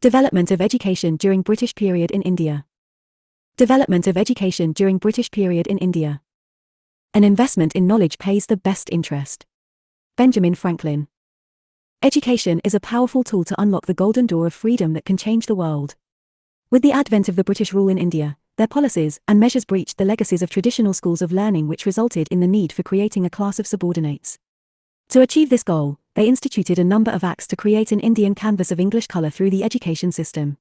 Development of education during British period in India. Development of education during British period in India. An investment in knowledge pays the best interest. Benjamin Franklin. Education is a powerful tool to unlock the golden door of freedom that can change the world. With the advent of the British rule in India, their policies and measures breached the legacies of traditional schools of learning, which resulted in the need for creating a class of subordinates. To achieve this goal, they instituted a number of acts to create an Indian canvas of English colour through the education system.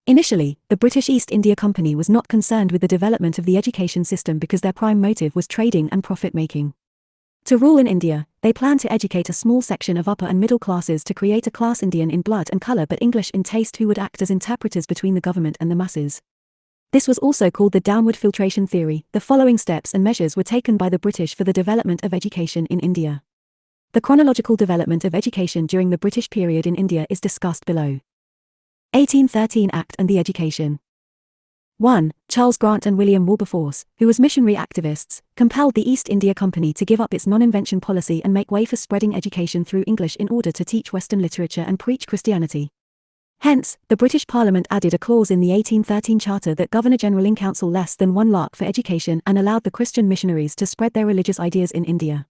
Initially, the British East India Company was not concerned with the development of the education system because their prime motive was trading and profit-making. To rule in India, they planned to educate a small section of upper and middle classes to create a class Indian in blood and colour but English in taste who would act as interpreters between the government and the masses. This was also called the downward filtration theory. The following steps and measures were taken by the British for the development of education in India. The chronological development of education during the British period in India is discussed below. 1813 Act and the Education. 1. Charles Grant and William Wilberforce, who as missionary activists, compelled the East India Company to give up its non-invention policy and make way for spreading education through English in order to teach Western literature and preach Christianity. Hence, the British Parliament added a clause in the 1813 Charter that Governor-General in council less than 1 lakh for education and allowed the Christian missionaries to spread their religious ideas in India.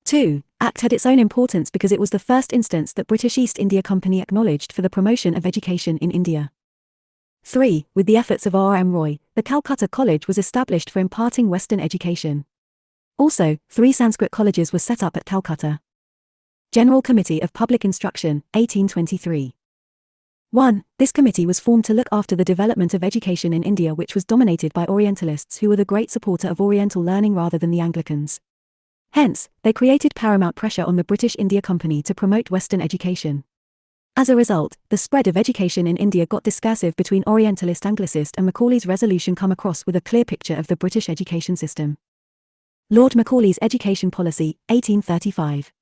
2. Act had its own importance because it was the first instance that British East India Company acknowledged for the promotion of education in India. 3. With the efforts of R. M. Roy, the Calcutta College was established for imparting Western education. Also, 3 Sanskrit colleges were set up at Calcutta. General Committee of Public Instruction, 1823. 1. This committee was formed to look after the development of education in India, which was dominated by Orientalists who were the great supporter of Oriental learning rather than the Anglicans. Hence, they created paramount pressure on the British India Company to promote Western education. As a result, the spread of education in India got discursive between Orientalist Anglicist, and Macaulay's resolution come across with a clear picture of the British education system. Lord Macaulay's Education Policy, 1835.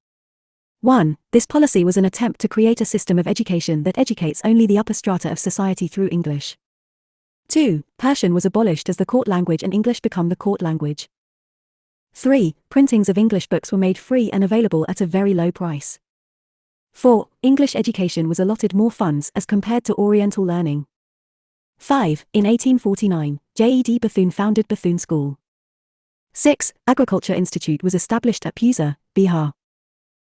1. This policy was an attempt to create a system of education that educates only the upper strata of society through English. 2. Persian was abolished as the court language and English become the court language. 3. Printings of English books were made free and available at a very low price. 4. English education was allotted more funds as compared to Oriental learning. 5. In 1849, J.E.D. Bethune founded Bethune School. 6. Agriculture Institute was established at Pusa, Bihar.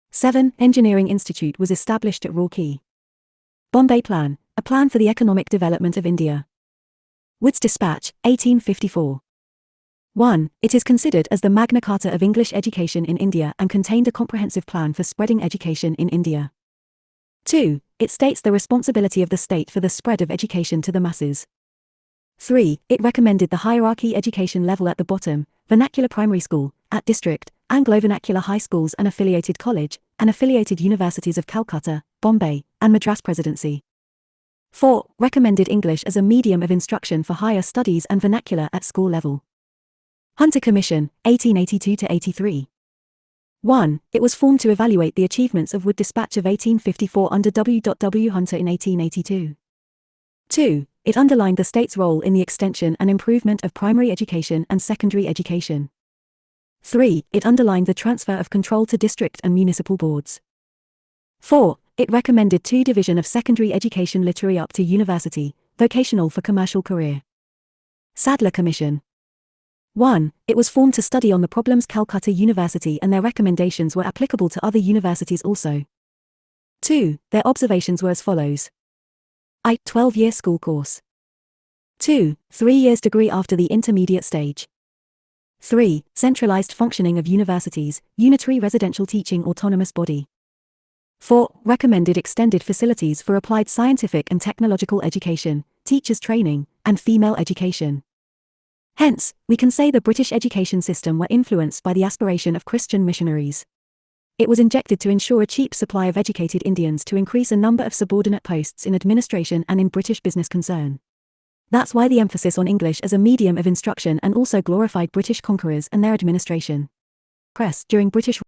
7. Engineering Institute was established at Roorkee. Bombay Plan, a plan for the economic development of India. Wood's Dispatch, 1854. 1. It is considered as the Magna Carta of English education in India and contained a comprehensive plan for spreading education in India. 2. It states the responsibility of the state for the spread of education to the masses. 3. It recommended the hierarchy education level at the bottom, vernacular primary school, at district, Anglo-vernacular high schools and affiliated college, and affiliated universities of Calcutta, Bombay, and Madras Presidency. 4. Recommended English as a medium of instruction for higher studies and vernacular at school level. Hunter Commission, 1882-83. 1. It was formed to evaluate the achievements of Wood Dispatch of 1854 under W. W. Hunter in 1882. 2. It underlined the state's role in the extension and improvement of primary education and secondary education. 3. It underlined the transfer of control to district and municipal boards. 4. It recommended 2 division of secondary education literary up to university, vocational for commercial career. Sadler Commission. 1. It was formed to study on the problems Calcutta University and their recommendations were applicable to other universities also. 2. Their observations were as follows. 12-year school course. 2. 3 years degree after the intermediate stage. 3. Centralized functioning of universities, unitary residential teaching autonomous body. 4. Recommended extended facilities for applied scientific and technological education, teachers training, and female education. Hence, we can say the British education system were influenced by the aspiration of Christian missionaries. It was injected to ensure a cheap supply of educated Indians to increase a number of subordinate posts in administration and in British business concern. That's why the emphasis on English as a medium of instruction and also glorified British conquerors and their administration. Press during British.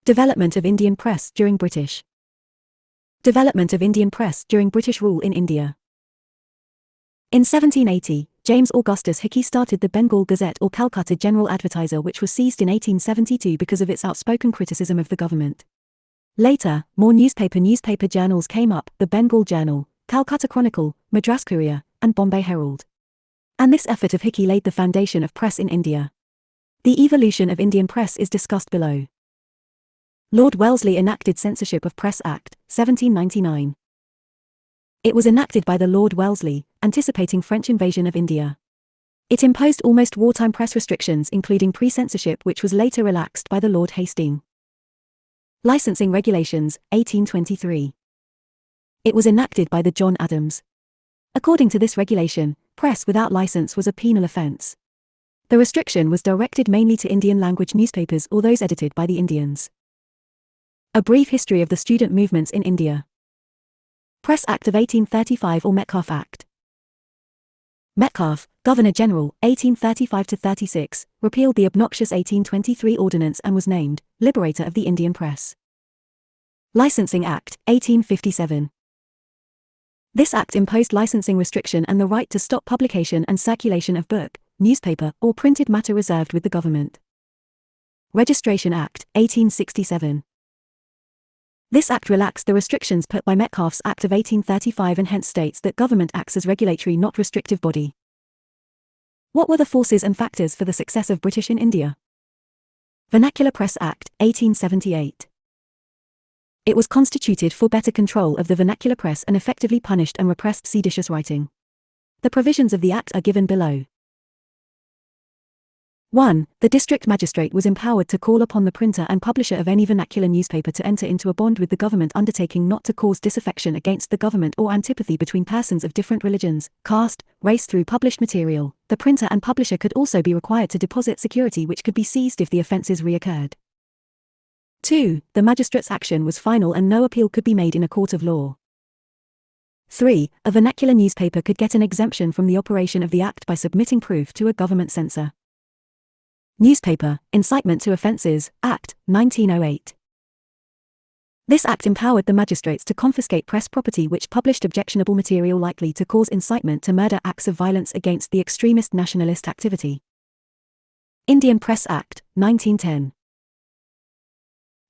Development of Indian press during British. Development of Indian press during British rule in India. In 1780, James Augustus Hickey started the Bengal Gazette or Calcutta General Advertiser, which was seized in 1872 because of its outspoken criticism of the government. Later, more newspaper journals came up: the Bengal Journal, Calcutta Chronicle, Madras Courier, and Bombay Herald. And this effort of Hickey laid the foundation of press in India. The evolution of Indian press is discussed below. Lord Wellesley enacted Censorship of Press Act, 1799. It was enacted by the Lord Wellesley, anticipating French invasion of India. It imposed almost wartime press restrictions, including pre-censorship, which was later relaxed by the Lord Hastings. Licensing Regulations, 1823. It was enacted by the John Adams. According to this regulation, press without license was a penal offence. The restriction was directed mainly to Indian language newspapers or those edited by the Indians. A brief history of the student movements in India. Press Act of 1835 or Metcalfe Act. Metcalfe, Governor-General, 1835-36, repealed the obnoxious 1823 ordinance and was named Liberator of the Indian Press. Licensing Act, 1857. This act imposed licensing restriction and the right to stop publication and circulation of book, newspaper, or printed matter reserved with the government. Registration Act, 1867. This act relaxed the restrictions put by Metcalfe's Act of 1835 and hence states that government acts as regulatory, not restrictive body. What were the forces and factors for the success of British in India? Vernacular Press Act, 1878. It was constituted for better control of the vernacular press and effectively punished and repressed seditious writing. The provisions of the act are given below. 1. The district magistrate was empowered to call upon the printer and publisher of any vernacular newspaper to enter into a bond with the government, undertaking not to cause disaffection against the government or antipathy between persons of different religions, caste, race through published material. The printer and publisher could also be required to deposit security which could be seized if the offences reoccurred. 2. The magistrate's action was final and no appeal could be made in a court of law. 3. A vernacular newspaper could get an exemption from the operation of the act by submitting proof to a government censor. Newspaper, Incitement to Offences, Act, 1908. This act empowered the magistrates to confiscate press property which published objectionable material likely to cause incitement to murder, acts of violence against the extremist nationalist activity. Indian Press Act, 1910.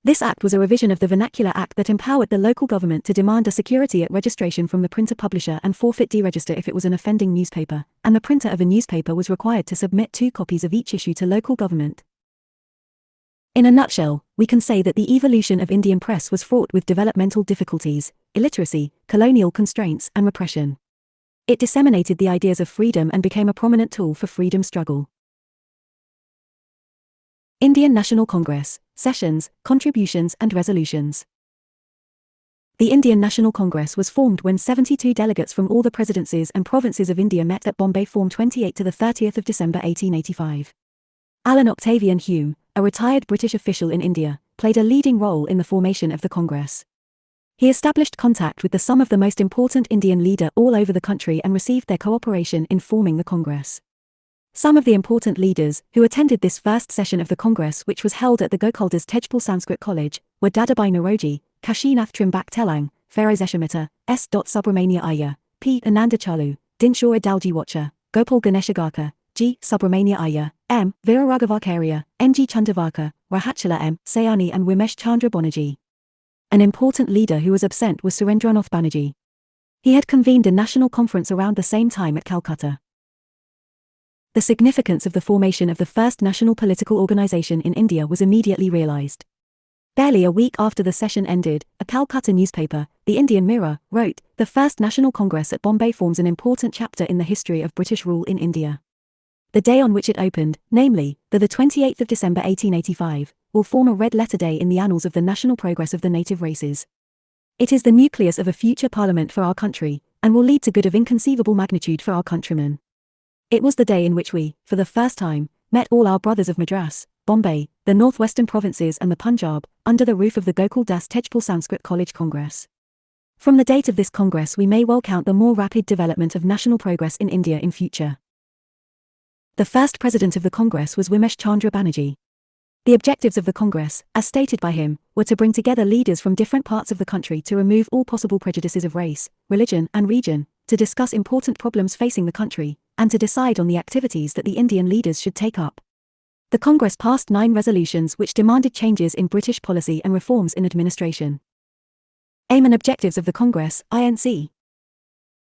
This act was a revision of the Vernacular Act that empowered the local government to demand a security at registration from the printer-publisher and forfeit deregister if it was an offending newspaper, and the printer of a newspaper was required to submit 2 copies of each issue to local government. In a nutshell, we can say that the evolution of Indian press was fraught with developmental difficulties, illiteracy, colonial constraints, and repression. It disseminated the ideas of freedom and became a prominent tool for freedom struggle. Indian National Congress, Sessions, Contributions and Resolutions. The Indian National Congress was formed when 72 delegates from all the presidencies and provinces of India met at Bombay from 28 to 30 December 1885. Alan Octavian Hume, a retired British official in India, played a leading role in the formation of the Congress. He established contact with some of the most important Indian leaders all over the country and received their cooperation in forming the Congress. Some of the important leaders who attended this first session of the Congress, which was held at the Gokaldas Tejpal Sanskrit College, were Dadabhai Naoroji, Kashinath Trimbak Telang, Feroz-e-Shah S. Subramania Iyer, P. Anandachalu, Dinshaw Adalji Watcher, Gopal Ganeshagarkar, G. Subramania Iyer, M. Viraraghavarkarya, N. G. Chandavarkar, Rahatchala M. Sayani and Wimesh Chandra Banerjee. An important leader who was absent was Surendranath Banerjee. He had convened a national conference around the same time at Calcutta. The significance of the formation of the first national political organization in India was immediately realized. Barely a week after the session ended, a Calcutta newspaper, the Indian Mirror, wrote, "The first National Congress at Bombay forms an important chapter in the history of British rule in India. The day on which it opened, namely, the 28th of December 1885, will form a red-letter day in the annals of the national progress of the native races. It is the nucleus of a future parliament for our country, and will lead to good of inconceivable magnitude for our countrymen. It was the day in which we, for the first time, met all our brothers of Madras, Bombay, the northwestern provinces and the Punjab, under the roof of the Gokaldas Tejpal Sanskrit College Congress. From the date of this Congress we may well count the more rapid development of national progress in India in future." The first president of the Congress was Wimesh Chandra Banerjee. The objectives of the Congress, as stated by him, were to bring together leaders from different parts of the country to remove all possible prejudices of race, religion and region, to discuss important problems facing the country, and to decide on the activities that the Indian leaders should take up. The Congress passed 9 resolutions which demanded changes in British policy and reforms in administration. Aim and objectives of the Congress, INC.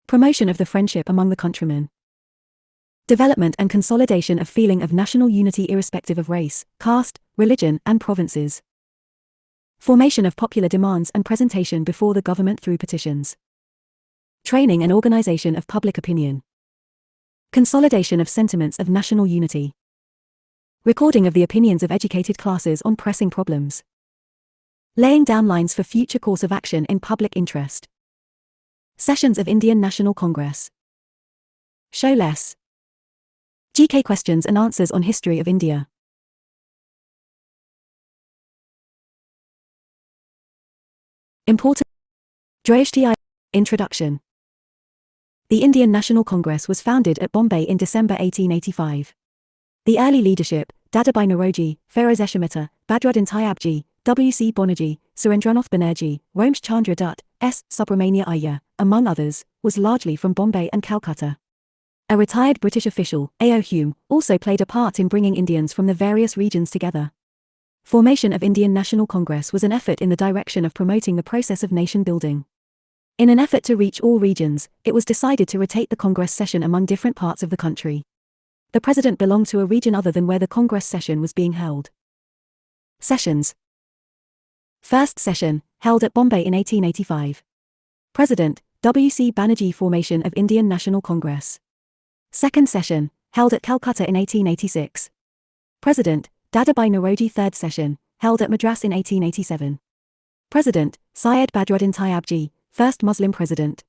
Promotion of the friendship among the countrymen. Development and consolidation of feeling of national unity irrespective of race, caste, religion, and provinces. Formation of popular demands and presentation before the government through petitions. Training and organization of public opinion. Consolidation of sentiments of national unity. Recording of the opinions of educated classes on pressing problems. Laying down lines for future course of action in public interest. Sessions of Indian National Congress. Show less. GK questions and answers on history of India. Important. Drashti. Introduction. The Indian National Congress was founded at Bombay in December 1885. The early leadership, Dadabhai Naoroji, Feroz Eshamita, Badruddin Tyabji, W.C. Banerjee, Surendranath Banerjee, Romesh Chandra Dutt, S. Subramania Iyer, among others, was largely from Bombay and Calcutta. A retired British official, A.O. Hume, also played a part in bringing Indians from the various regions together. Formation of Indian National Congress was an effort in the direction of promoting the process of nation building. In an effort to reach all regions, it was decided to rotate the Congress session among different parts of the country. The president belonged to a region other than where the Congress session was being held. Sessions. First session, held at Bombay in 1885. President, W.C. Banerjee. Formation of Indian National Congress. Second session, held at Calcutta in 1886. President, Dadabhai Naoroji. Third session, held at Madras in 1887. President, Syed Badruddin Tyabji, first Muslim president.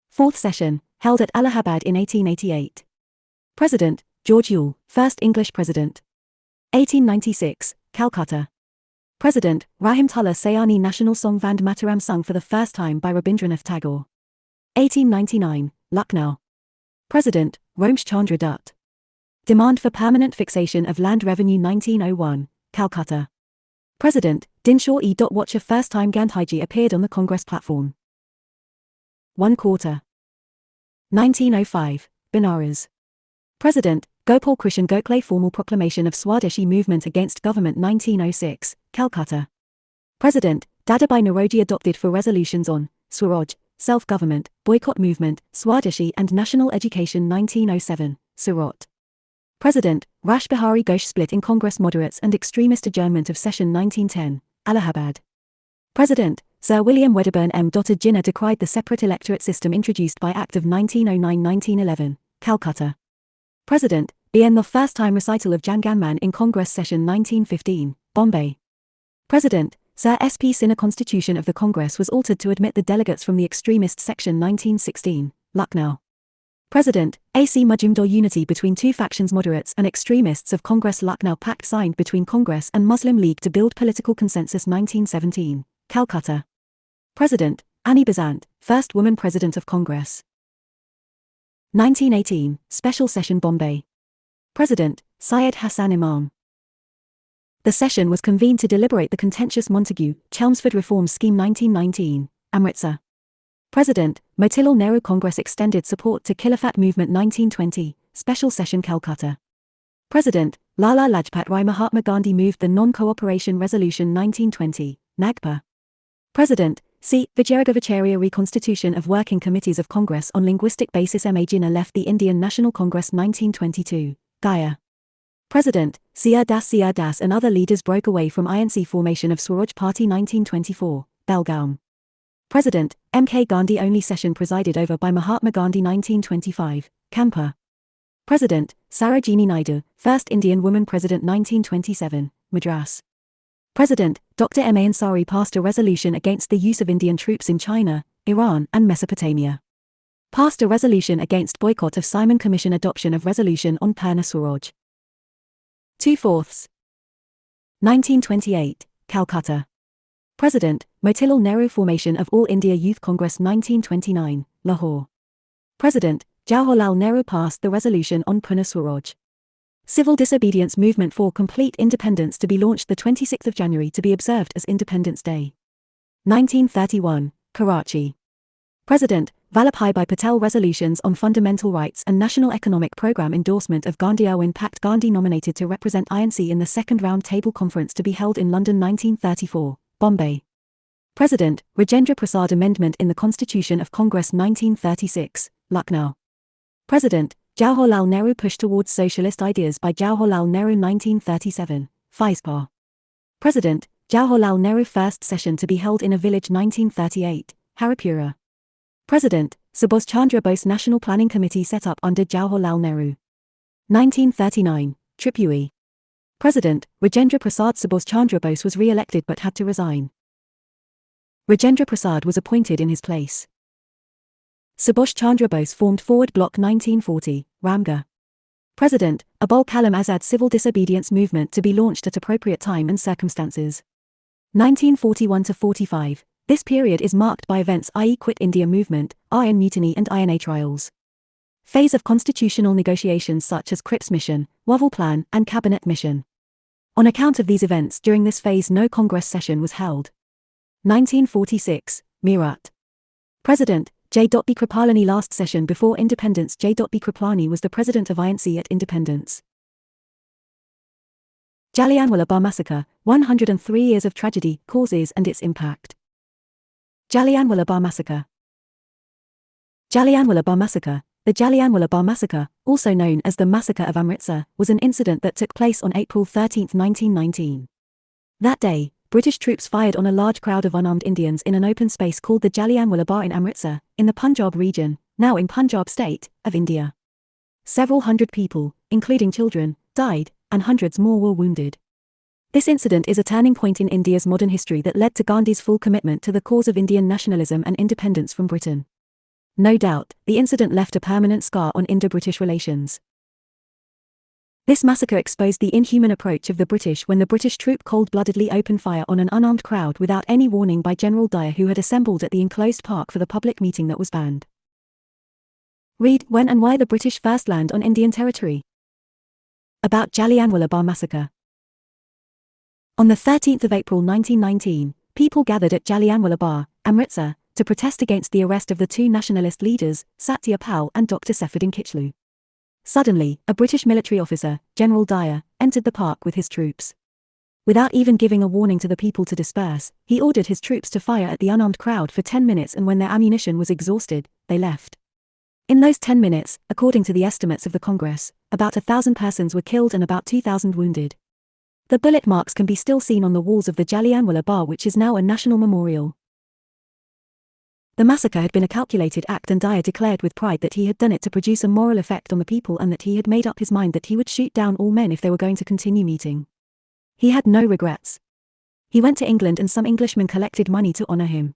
Fourth session, held at Allahabad in 1888. President, George Yule, first English president. 1896, Calcutta. President, Rahimtullah Sayani. National song Vande Mataram sung for the first time by Rabindranath Tagore. 1899, Lucknow. President, Romesh Chandra Dutt. Demand for permanent fixation of land revenue 1901, Calcutta. President, Dinshaw E. Watcher. First time Gandhiji appeared on the Congress platform. 1/4. 1905, Benares. President, Gopal Krishan Gokhale. Formal proclamation of Swadeshi movement against government 1906, Calcutta. President, Dadabhai Naoroji. Adopted for resolutions on Swaraj, self-government, boycott movement, Swadeshi and national education 1907, Surat. President, Rash Bihari Ghosh. Split in Congress. Moderates and extremist. Adjournment of session 1910, Allahabad. President, Sir William Wedderburn M. Jinnah decried the separate electorate system introduced by Act of 1909-1911, Calcutta. President, B.N. The first time recital of Janganman in Congress session 1915, Bombay. President, Sir S.P. Sinha. Constitution of the Congress was altered to admit the delegates from the extremist section 1916, Lucknow. President, A.C. Majumdar. Unity between two factions. Moderates and extremists of Congress. Lucknow Pact signed between Congress and Muslim League to build political consensus 1917, Calcutta. President, Annie Besant, first woman president of Congress. 1918, special session Bombay. President, Syed Hassan Imam. The session was convened to deliberate the contentious Montagu-Chelmsford Reform Scheme 1919, Amritsar. President, Motilal Nehru. Congress extended support to Khilafat movement 1920, special session Calcutta. President, Lala Lajpat Rai. Mahatma Gandhi moved the non-cooperation resolution 1920, Nagpur. President, C. Vijayaraghavacharya. Reconstitution of working committees of Congress on linguistic basis. M. A. Jinnah left the Indian National Congress 1922, Gaya. President, C.R. Das and other leaders broke away from INC. Formation of Swaraj Party 1924, Belgaum. President, M.K. Gandhi. Only session presided over by Mahatma Gandhi 1925, Kanpur. President, Sarojini Naidu, first Indian woman president 1927, Madras. President, Dr. M. A. Ansari passed a resolution against the use of Indian troops in China, Iran and Mesopotamia. Passed a resolution against boycott of Simon Commission. Adoption of resolution on Purna Swaraj. 2/4. 1928, Calcutta. President, Motilal Nehru. Formation of All India Youth Congress 1929, Lahore. President, Jawaharlal Nehru. Passed the resolution on Purna Swaraj. Civil disobedience movement for complete independence to be launched the 26th of January to be observed as Independence Day. 1931, Karachi. President, Vallabhai Patel resolutions on fundamental rights and national economic program endorsement of Gandhi Irwin Pact. Gandhi nominated to represent INC in the second round table conference to be held in London 1934, Bombay. President, Rajendra Prasad amendment in the Constitution of Congress 1936, Lucknow. President, Jawaharlal Nehru push towards socialist ideas by Jawaharlal Nehru 1937, Faizpur. President, Jawaharlal Nehru first session to be held in a village 1938, Haripura. President, Subhash Chandra Bose National Planning Committee set up under Jawaharlal Nehru. 1939, Tripuri. President, Rajendra Prasad. Subhash Chandra Bose was re-elected but had to resign. Rajendra Prasad was appointed in his place. Subhash Chandra Bose formed Forward Bloc 1940, Ramgarh. President, Abul Kalam Azad civil disobedience movement to be launched at appropriate time and circumstances. 1941-45. This period is marked by events i.e. Quit India movement, Iron Mutiny and INA trials. Phase of constitutional negotiations such as Cripps Mission, Wavell Plan and Cabinet Mission. On account of these events during this phase no Congress session was held. 1946, Meerut. President, J. B. Kripalani last session before independence. J. B. Kripalani was the president of INC at independence. Jallianwala Bagh Massacre, 103 years of tragedy, causes and its impact. Jallianwala Bagh Massacre. Jallianwala Bagh Massacre. The Jallianwala Bagh Massacre, also known as the Massacre of Amritsar, was an incident that took place on April 13, 1919. That day, British troops fired on a large crowd of unarmed Indians in an open space called the Jallianwala Bagh in Amritsar, in the Punjab region, now in Punjab state, of India. Several hundred people, including children, died, and hundreds more were wounded. This incident is a turning point in India's modern history that led to Gandhi's full commitment to the cause of Indian nationalism and independence from Britain. No doubt, the incident left a permanent scar on Indo-British relations. This massacre exposed the inhuman approach of the British when the British troop cold-bloodedly opened fire on an unarmed crowd without any warning by General Dyer, who had assembled at the enclosed park for the public meeting that was banned. Read When and Why the British First Land on Indian Territory. About Jallianwala Bagh Massacre. On the 13th of April 1919, people gathered at Jallianwala Bagh, Amritsar, to protest against the arrest of the two nationalist leaders, Satyapal Pal and Dr. Saifuddin Kichlu. Suddenly, a British military officer, General Dyer, entered the park with his troops. Without even giving a warning to the people to disperse, he ordered his troops to fire at the unarmed crowd for 10 minutes, and when their ammunition was exhausted, they left. In those 10 minutes, according to the estimates of the Congress, about 1,000 persons were killed and about 2,000 wounded. The bullet marks can be still seen on the walls of the Jallianwala Bagh, which is now a national memorial. The massacre had been a calculated act, and Dyer declared with pride that he had done it to produce a moral effect on the people, and that he had made up his mind that he would shoot down all men if they were going to continue meeting. He had no regrets. He went to England and some Englishmen collected money to honour him.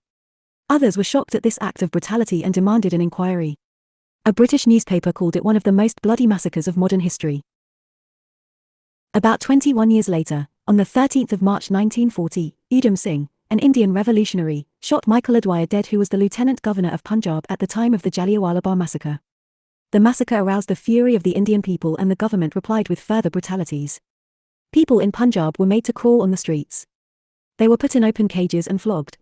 Others were shocked at this act of brutality and demanded an inquiry. A British newspaper called it one of the most bloody massacres of modern history. About 21 years later, on the 13th of March 1940, Udham Singh, an Indian revolutionary, shot Michael Adwaya dead, who was the Lieutenant Governor of Punjab at the time of the Jallianwala Bagh massacre. The massacre aroused the fury of the Indian people, and the government replied with further brutalities. People in Punjab were made to crawl on the streets. They were put in open cages and flogged.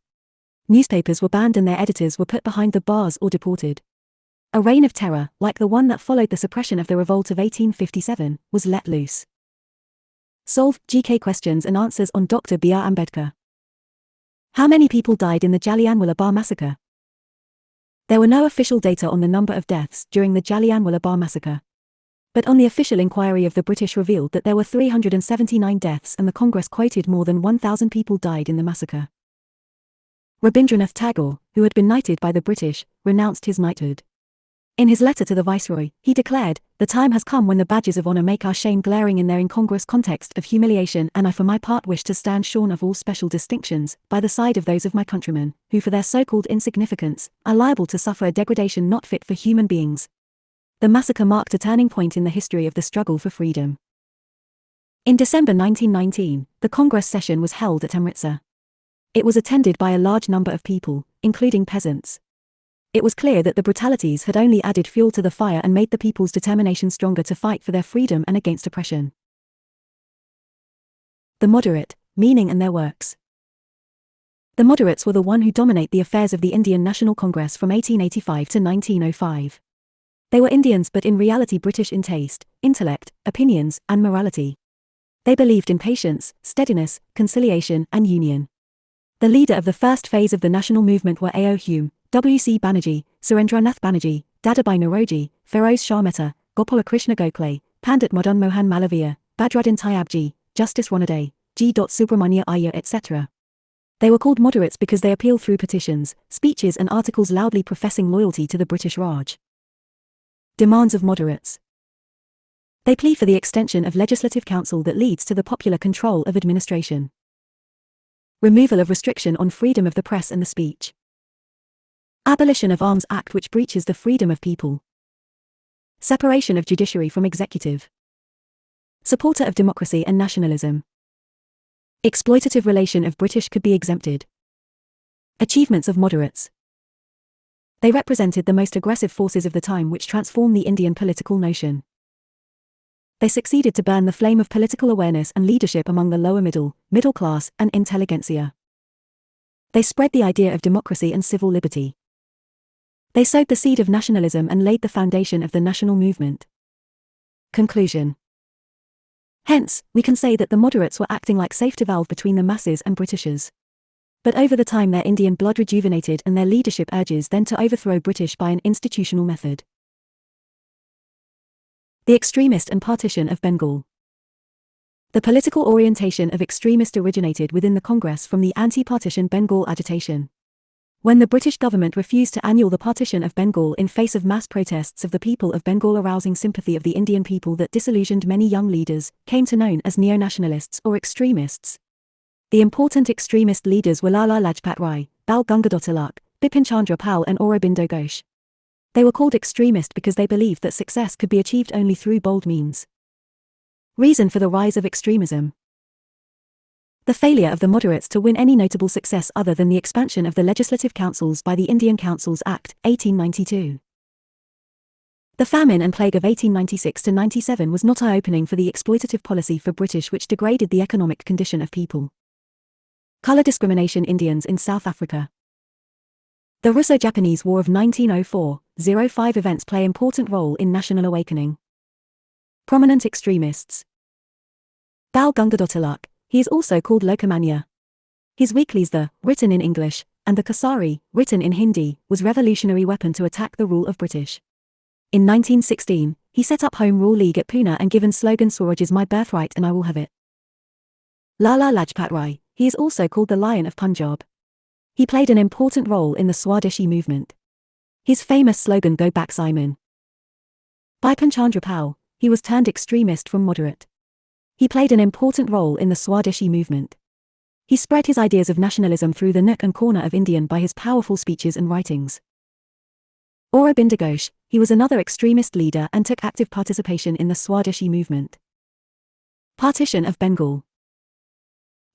Newspapers were banned and their editors were put behind the bars or deported. A reign of terror, like the one that followed the suppression of the revolt of 1857, was let loose. Solve GK questions and answers on Dr. B.R. Ambedkar. How many people died in the Jallianwala Bagh massacre? There were no official data on the number of deaths during the Jallianwala Bagh massacre. But on the official inquiry of the British revealed that there were 379 deaths, and the Congress quoted more than 1,000 people died in the massacre. Rabindranath Tagore, who had been knighted by the British, renounced his knighthood. In his letter to the Viceroy, he declared, "The time has come when the badges of honour make our shame glaring in their incongruous context of humiliation, and I for my part wish to stand shorn of all special distinctions, by the side of those of my countrymen, who for their so-called insignificance, are liable to suffer a degradation not fit for human beings." The massacre marked a turning point in the history of the struggle for freedom. In December 1919, the Congress session was held at Amritsar. It was attended by a large number of people, including peasants. It was clear that the brutalities had only added fuel to the fire and made the people's determination stronger to fight for their freedom and against oppression. The moderate, meaning and their works. The moderates were the one who dominate the affairs of the Indian National Congress from 1885 to 1905. They were Indians but in reality British in taste, intellect, opinions, and morality. They believed in patience, steadiness, conciliation, and union. The leader of the first phase of the national movement were A.O. Hume, W.C. Banerjee, Surendranath Banerjee, Dadabhai Naoroji, Feroz Shah Mehta, Gopala Krishna Gokhale, Pandit Madan Mohan Malaviya, Badruddin Tyabji, Justice Ronaday, G. Subramania Iyer, etc. They were called moderates because they appealed through petitions, speeches and articles loudly professing loyalty to the British Raj. Demands of moderates. They plead for the extension of legislative council that leads to the popular control of administration. Removal of restriction on freedom of the press and the speech. Abolition of Arms Act which breaches the freedom of people. Separation of judiciary from executive. Supporter of democracy and nationalism. Exploitative relation of British could be exempted. Achievements of moderates. They represented the most aggressive forces of the time which transformed the Indian political notion. They succeeded to burn the flame of political awareness and leadership among the lower middle class, and intelligentsia. They spread the idea of democracy and civil liberty. They sowed the seed of nationalism and laid the foundation of the national movement. Conclusion. Hence, we can say that the moderates were acting like safety valve between the masses and Britishers. But over the time their Indian blood rejuvenated and their leadership urges then to overthrow British by an institutional method. The extremist and partition of Bengal. The political orientation of extremist originated within the Congress from the anti-partition Bengal agitation. When the British government refused to annul the partition of Bengal in face of mass protests of the people of Bengal arousing sympathy of the Indian people that disillusioned many young leaders, came to known as neo-nationalists or extremists. The important extremist leaders were Lala Lajpat Rai, Bal Gangadhar Tilak, Bipin Chandra Pal and Aurobindo Ghosh. They were called extremist because they believed that success could be achieved only through bold means. Reason for the rise of extremism. The failure of the moderates to win any notable success other than the expansion of the legislative councils by the Indian Councils Act, 1892. The famine and plague of 1896–97 was not eye-opening for the exploitative policy for British which degraded the economic condition of people. Colour discrimination Indians in South Africa. The Russo-Japanese War of 1904-05 events play important role in national awakening. Prominent extremists. Bal Gangadhar Tilak, he is also called Lokmanya. His weeklies The, written in English, and the Kasari, written in Hindi, was revolutionary weapon to attack the rule of British. In 1916, he set up Home Rule League at Pune and given slogan Swaraj is my birthright and I will have it. Lala Lajpat Rai, he is also called the Lion of Punjab. He played an important role in the Swadeshi movement. His famous slogan Go Back Simon. Bipin Chandra Pal, he was turned extremist from moderate. He played an important role in the Swadeshi movement. He spread his ideas of nationalism through the nook and corner of Indian by his powerful speeches and writings. Aurobindo Ghosh, he was another extremist leader and took active participation in the Swadeshi movement. Partition of Bengal.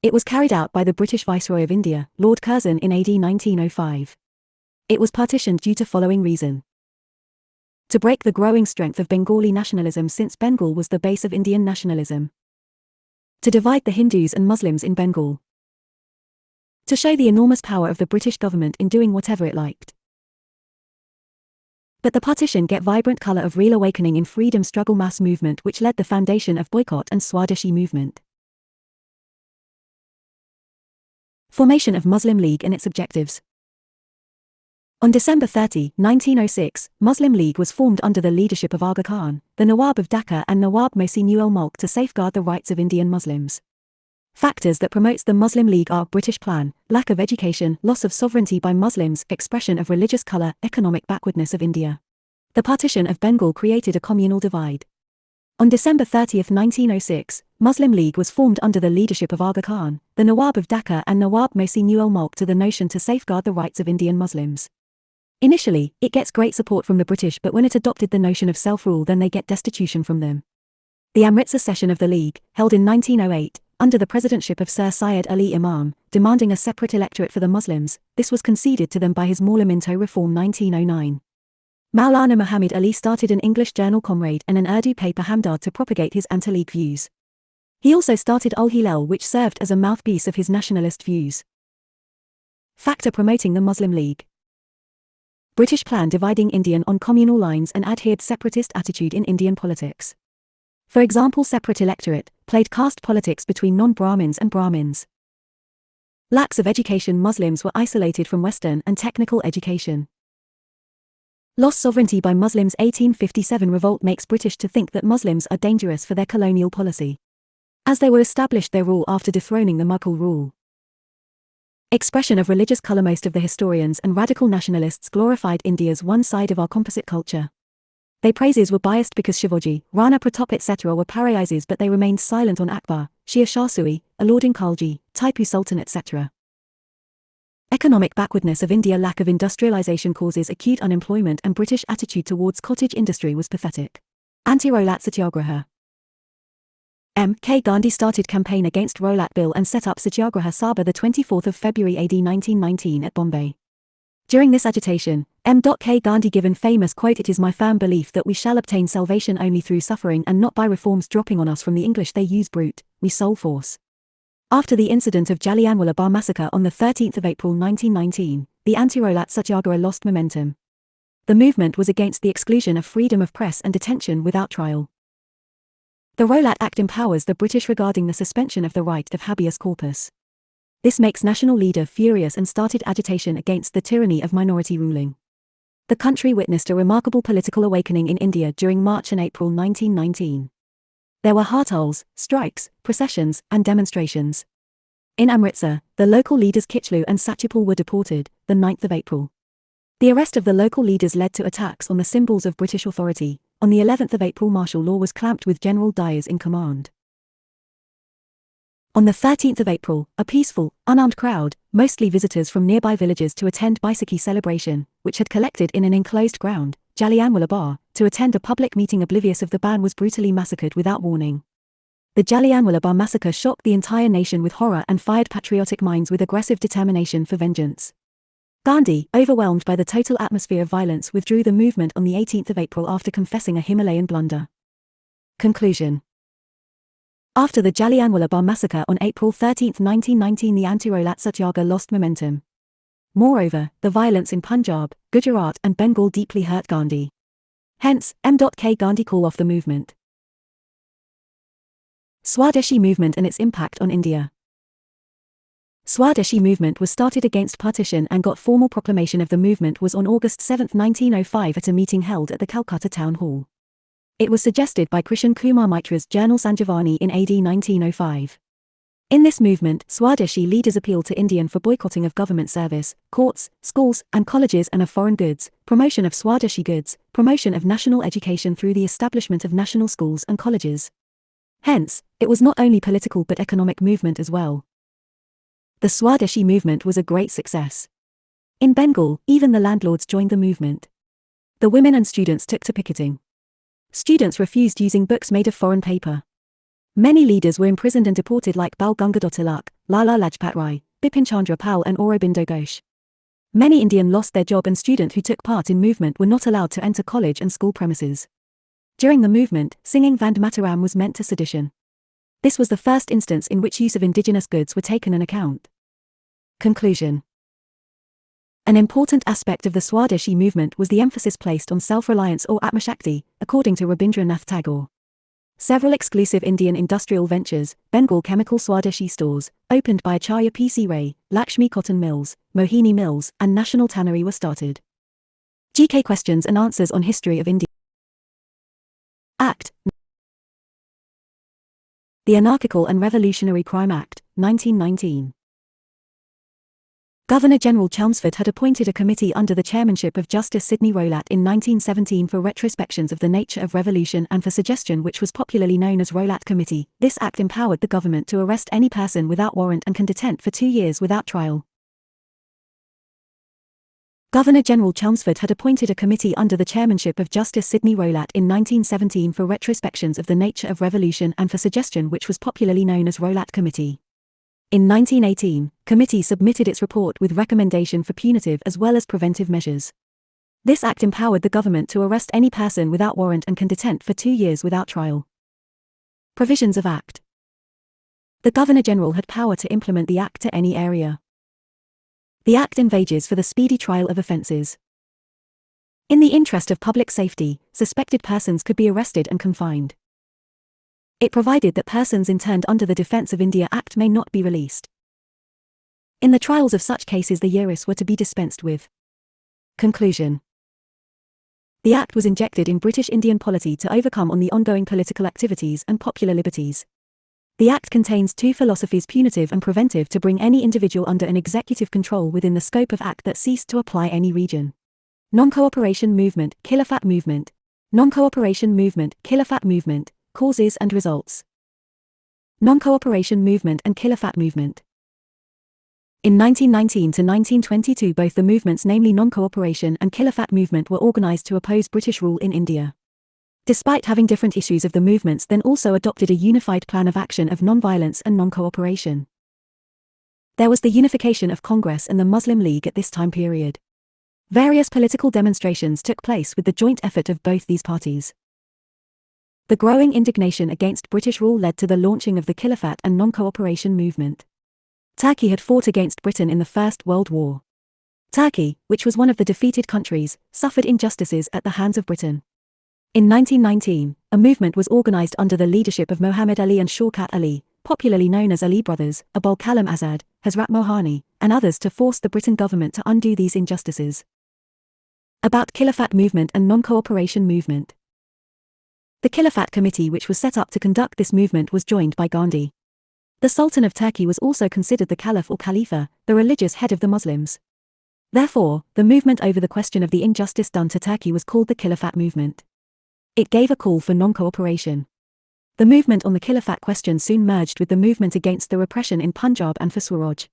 It was carried out by the British Viceroy of India, Lord Curzon in AD 1905. It was partitioned due to following reason. To break the growing strength of Bengali nationalism since Bengal was the base of Indian nationalism. To divide the Hindus and Muslims in Bengal. To show the enormous power of the British government in doing whatever it liked. But the partition get vibrant colour of real awakening in freedom struggle mass movement which led the foundation of boycott and Swadeshi movement. Formation of Muslim League and its objectives. On December 30, 1906, Muslim League was formed under the leadership of Aga Khan, the Nawab of Dhaka and Nawab Mohsin ul Mulk to safeguard the rights of Indian Muslims. Factors that promotes the Muslim League are British plan, lack of education, loss of sovereignty by Muslims, expression of religious colour, economic backwardness of India. The partition of Bengal created a communal divide. On December 30, 1906, Muslim League was formed under the leadership of Aga Khan, the Nawab of Dhaka and Nawab Mohsin ul Mulk to the notion to safeguard the rights of Indian Muslims. Initially, it gets great support from the British but when it adopted the notion of self-rule then they get destitution from them. The Amritsar session of the League, held in 1908, under the presidentship of Sir Syed Ali Imam, demanding a separate electorate for the Muslims, this was conceded to them by His Mawla Minto Reform 1909. Maulana Muhammad Ali started an English journal Comrade and an Urdu paper Hamdard to propagate his anti-League views. He also started Ul Hilal which served as a mouthpiece of his nationalist views. Factor promoting the Muslim League. British plan dividing Indian on communal lines and adhered separatist attitude in Indian politics. For example, separate electorate, played caste politics between non-Brahmins and Brahmins. Lacks of education. Muslims were isolated from Western and technical education. Lost sovereignty by Muslims. 1857 revolt makes British to think that Muslims are dangerous for their colonial policy, as they were established their rule after dethroning the Mughal rule. Expression of religious colour. Most of the historians and radical nationalists glorified India's one side of our composite culture. Their praises were biased because Shivaji, Rana Pratap etc. were pariahs, but they remained silent on Akbar, Sher Shah Suri, Alauddin Khalji, Tipu Sultan etc. Economic backwardness of India. Lack of industrialisation causes acute unemployment, and British attitude towards cottage industry was pathetic. Anti-Rowlatt Satyagraha. M. K. Gandhi started campaign against Rowlatt Bill and set up Satyagraha Sabha the 24th of February AD 1919 at Bombay. During this agitation, M. K. Gandhi given famous quote, "It is my firm belief that we shall obtain salvation only through suffering and not by reforms dropping on us from the English they use brute, we sole force." After the incident of Jallianwala Bagh massacre on the 13th of April 1919, the anti-Rowlatt Satyagraha lost momentum. The movement was against the exclusion of freedom of press and detention without trial. The Rowlatt Act empowers the British regarding the suspension of the right of habeas corpus. This makes national leader furious and started agitation against the tyranny of minority ruling. The country witnessed a remarkable political awakening in India during March and April 1919. There were hartals, strikes, processions, and demonstrations. In Amritsar, the local leaders Kichlu and Satyapal were deported, the 9th of April. The arrest of the local leaders led to attacks on the symbols of British authority. On the 11th of April, martial law was clamped with General Dyers in command. On the 13th of April, a peaceful, unarmed crowd, mostly visitors from nearby villages to attend Baisakhi celebration, which had collected in an enclosed ground, Jallianwala Bagh, to attend a public meeting oblivious of the ban, was brutally massacred without warning. The Jallianwala Bagh massacre shocked the entire nation with horror and fired patriotic minds with aggressive determination for vengeance. Gandhi, overwhelmed by the total atmosphere of violence, withdrew the movement on the 18th of April after confessing a Himalayan blunder. Conclusion. After the Jallianwala Bagh massacre on April 13, 1919, the anti-Rowlatt Satyagraha lost momentum. Moreover, the violence in Punjab, Gujarat and Bengal deeply hurt Gandhi. Hence, M. K. Gandhi call off the movement. Swadeshi movement and its impact on India. Swadeshi movement was started against partition and got formal proclamation of the movement was on August 7, 1905 at a meeting held at the Calcutta Town Hall. It was suggested by Krishan Kumar Mitra's journal Sanjivani in AD 1905. In this movement, Swadeshi leaders appealed to Indian for boycotting of government service, courts, schools and colleges and of foreign goods, promotion of Swadeshi goods, promotion of national education through the establishment of national schools and colleges. Hence, it was not only political but economic movement as well. The Swadeshi movement was a great success. In Bengal, even the landlords joined the movement. The women and students took to picketing. Students refused using books made of foreign paper. Many leaders were imprisoned and deported like Bal Gangadhar Tilak, Lala Lajpat Rai, Bipin Chandra Pal and Aurobindo Ghosh. Many Indian lost their job and students who took part in movement were not allowed to enter college and school premises. During the movement, singing Vande Mataram was meant to sedition. This was the first instance in which use of indigenous goods were taken into account. Conclusion. An important aspect of the Swadeshi movement was the emphasis placed on self-reliance or Atmashakti, according to Rabindranath Tagore. Several exclusive Indian industrial ventures, Bengal Chemical Swadeshi stores, opened by Acharya P. C. Ray, Lakshmi Cotton Mills, Mohini Mills, and National Tannery were started. GK questions and answers on history of India. Act. The Anarchical and Revolutionary Crime Act, 1919. Governor-General Chelmsford had appointed a committee under the chairmanship of Justice Sidney Rowlatt in 1917 for retrospections of the nature of revolution and for suggestion, which was popularly known as Rowlatt Committee. This act empowered the government to arrest any person without warrant and can detain for 2 years without trial. Governor-General Chelmsford had appointed a committee under the chairmanship of Justice Sidney Rowlatt in 1917 for retrospections of the nature of revolution and for suggestion, which was popularly known as Rowlatt Committee. In 1918, committee submitted its report with recommendation for punitive as well as preventive measures. This act empowered the government to arrest any person without warrant and can detain for 2 years without trial. Provisions of Act. The Governor-General had power to implement the Act to any area. The Act envisages for the speedy trial of offences. In the interest of public safety, suspected persons could be arrested and confined. It provided that persons interned under the Defence of India Act may not be released. In the trials of such cases the juris were to be dispensed with. Conclusion. The Act was injected in British Indian polity to overcome on the ongoing political activities and popular liberties. The Act contains two philosophies: punitive and preventive, to bring any individual under an executive control within the scope of Act that ceased to apply any region. Non-cooperation movement, Khilafat movement. Non-cooperation movement, Khilafat movement, causes and results. Non-cooperation movement and Khilafat movement. In 1919 to 1922 both the movements, namely non-cooperation and Khilafat movement, were organised to oppose British rule in India. Despite having different issues, of the movements then also adopted a unified plan of action of non-violence and non-cooperation. There was the unification of Congress and the Muslim League at this time period. Various political demonstrations took place with the joint effort of both these parties. The growing indignation against British rule led to the launching of the Khilafat and non-cooperation movement. Turkey had fought against Britain in the First World War. Turkey, which was one of the defeated countries, suffered injustices at the hands of Britain. In 1919, a movement was organised under the leadership of Muhammad Ali and Shaukat Ali, popularly known as Ali Brothers, Abul Kalam Azad, Hazrat Mohani, and others, to force the Britain government to undo these injustices. About Khilafat movement and non-cooperation movement. The Khilafat Committee, which was set up to conduct this movement, was joined by Gandhi. The Sultan of Turkey was also considered the Caliph or Khalifa, the religious head of the Muslims. Therefore, the movement over the question of the injustice done to Turkey was called the Khilafat movement. It gave a call for non-cooperation. The movement on the Khilafat question soon merged with the movement against the repression in Punjab and for Swaraj.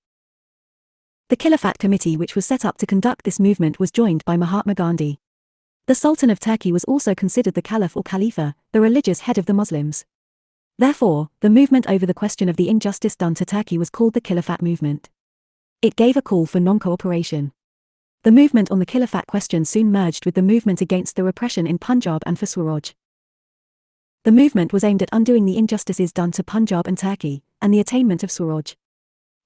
The Khilafat Committee, which was set up to conduct this movement, was joined by Mahatma Gandhi. The Sultan of Turkey was also considered the Caliph or Khalifa, the religious head of the Muslims. Therefore, the movement over the question of the injustice done to Turkey was called the Khilafat movement. It gave a call for non-cooperation. The movement on the Khilafat question soon merged with the movement against the repression in Punjab and for Swaraj. The movement was aimed at undoing the injustices done to Punjab and Turkey, and the attainment of Swaraj.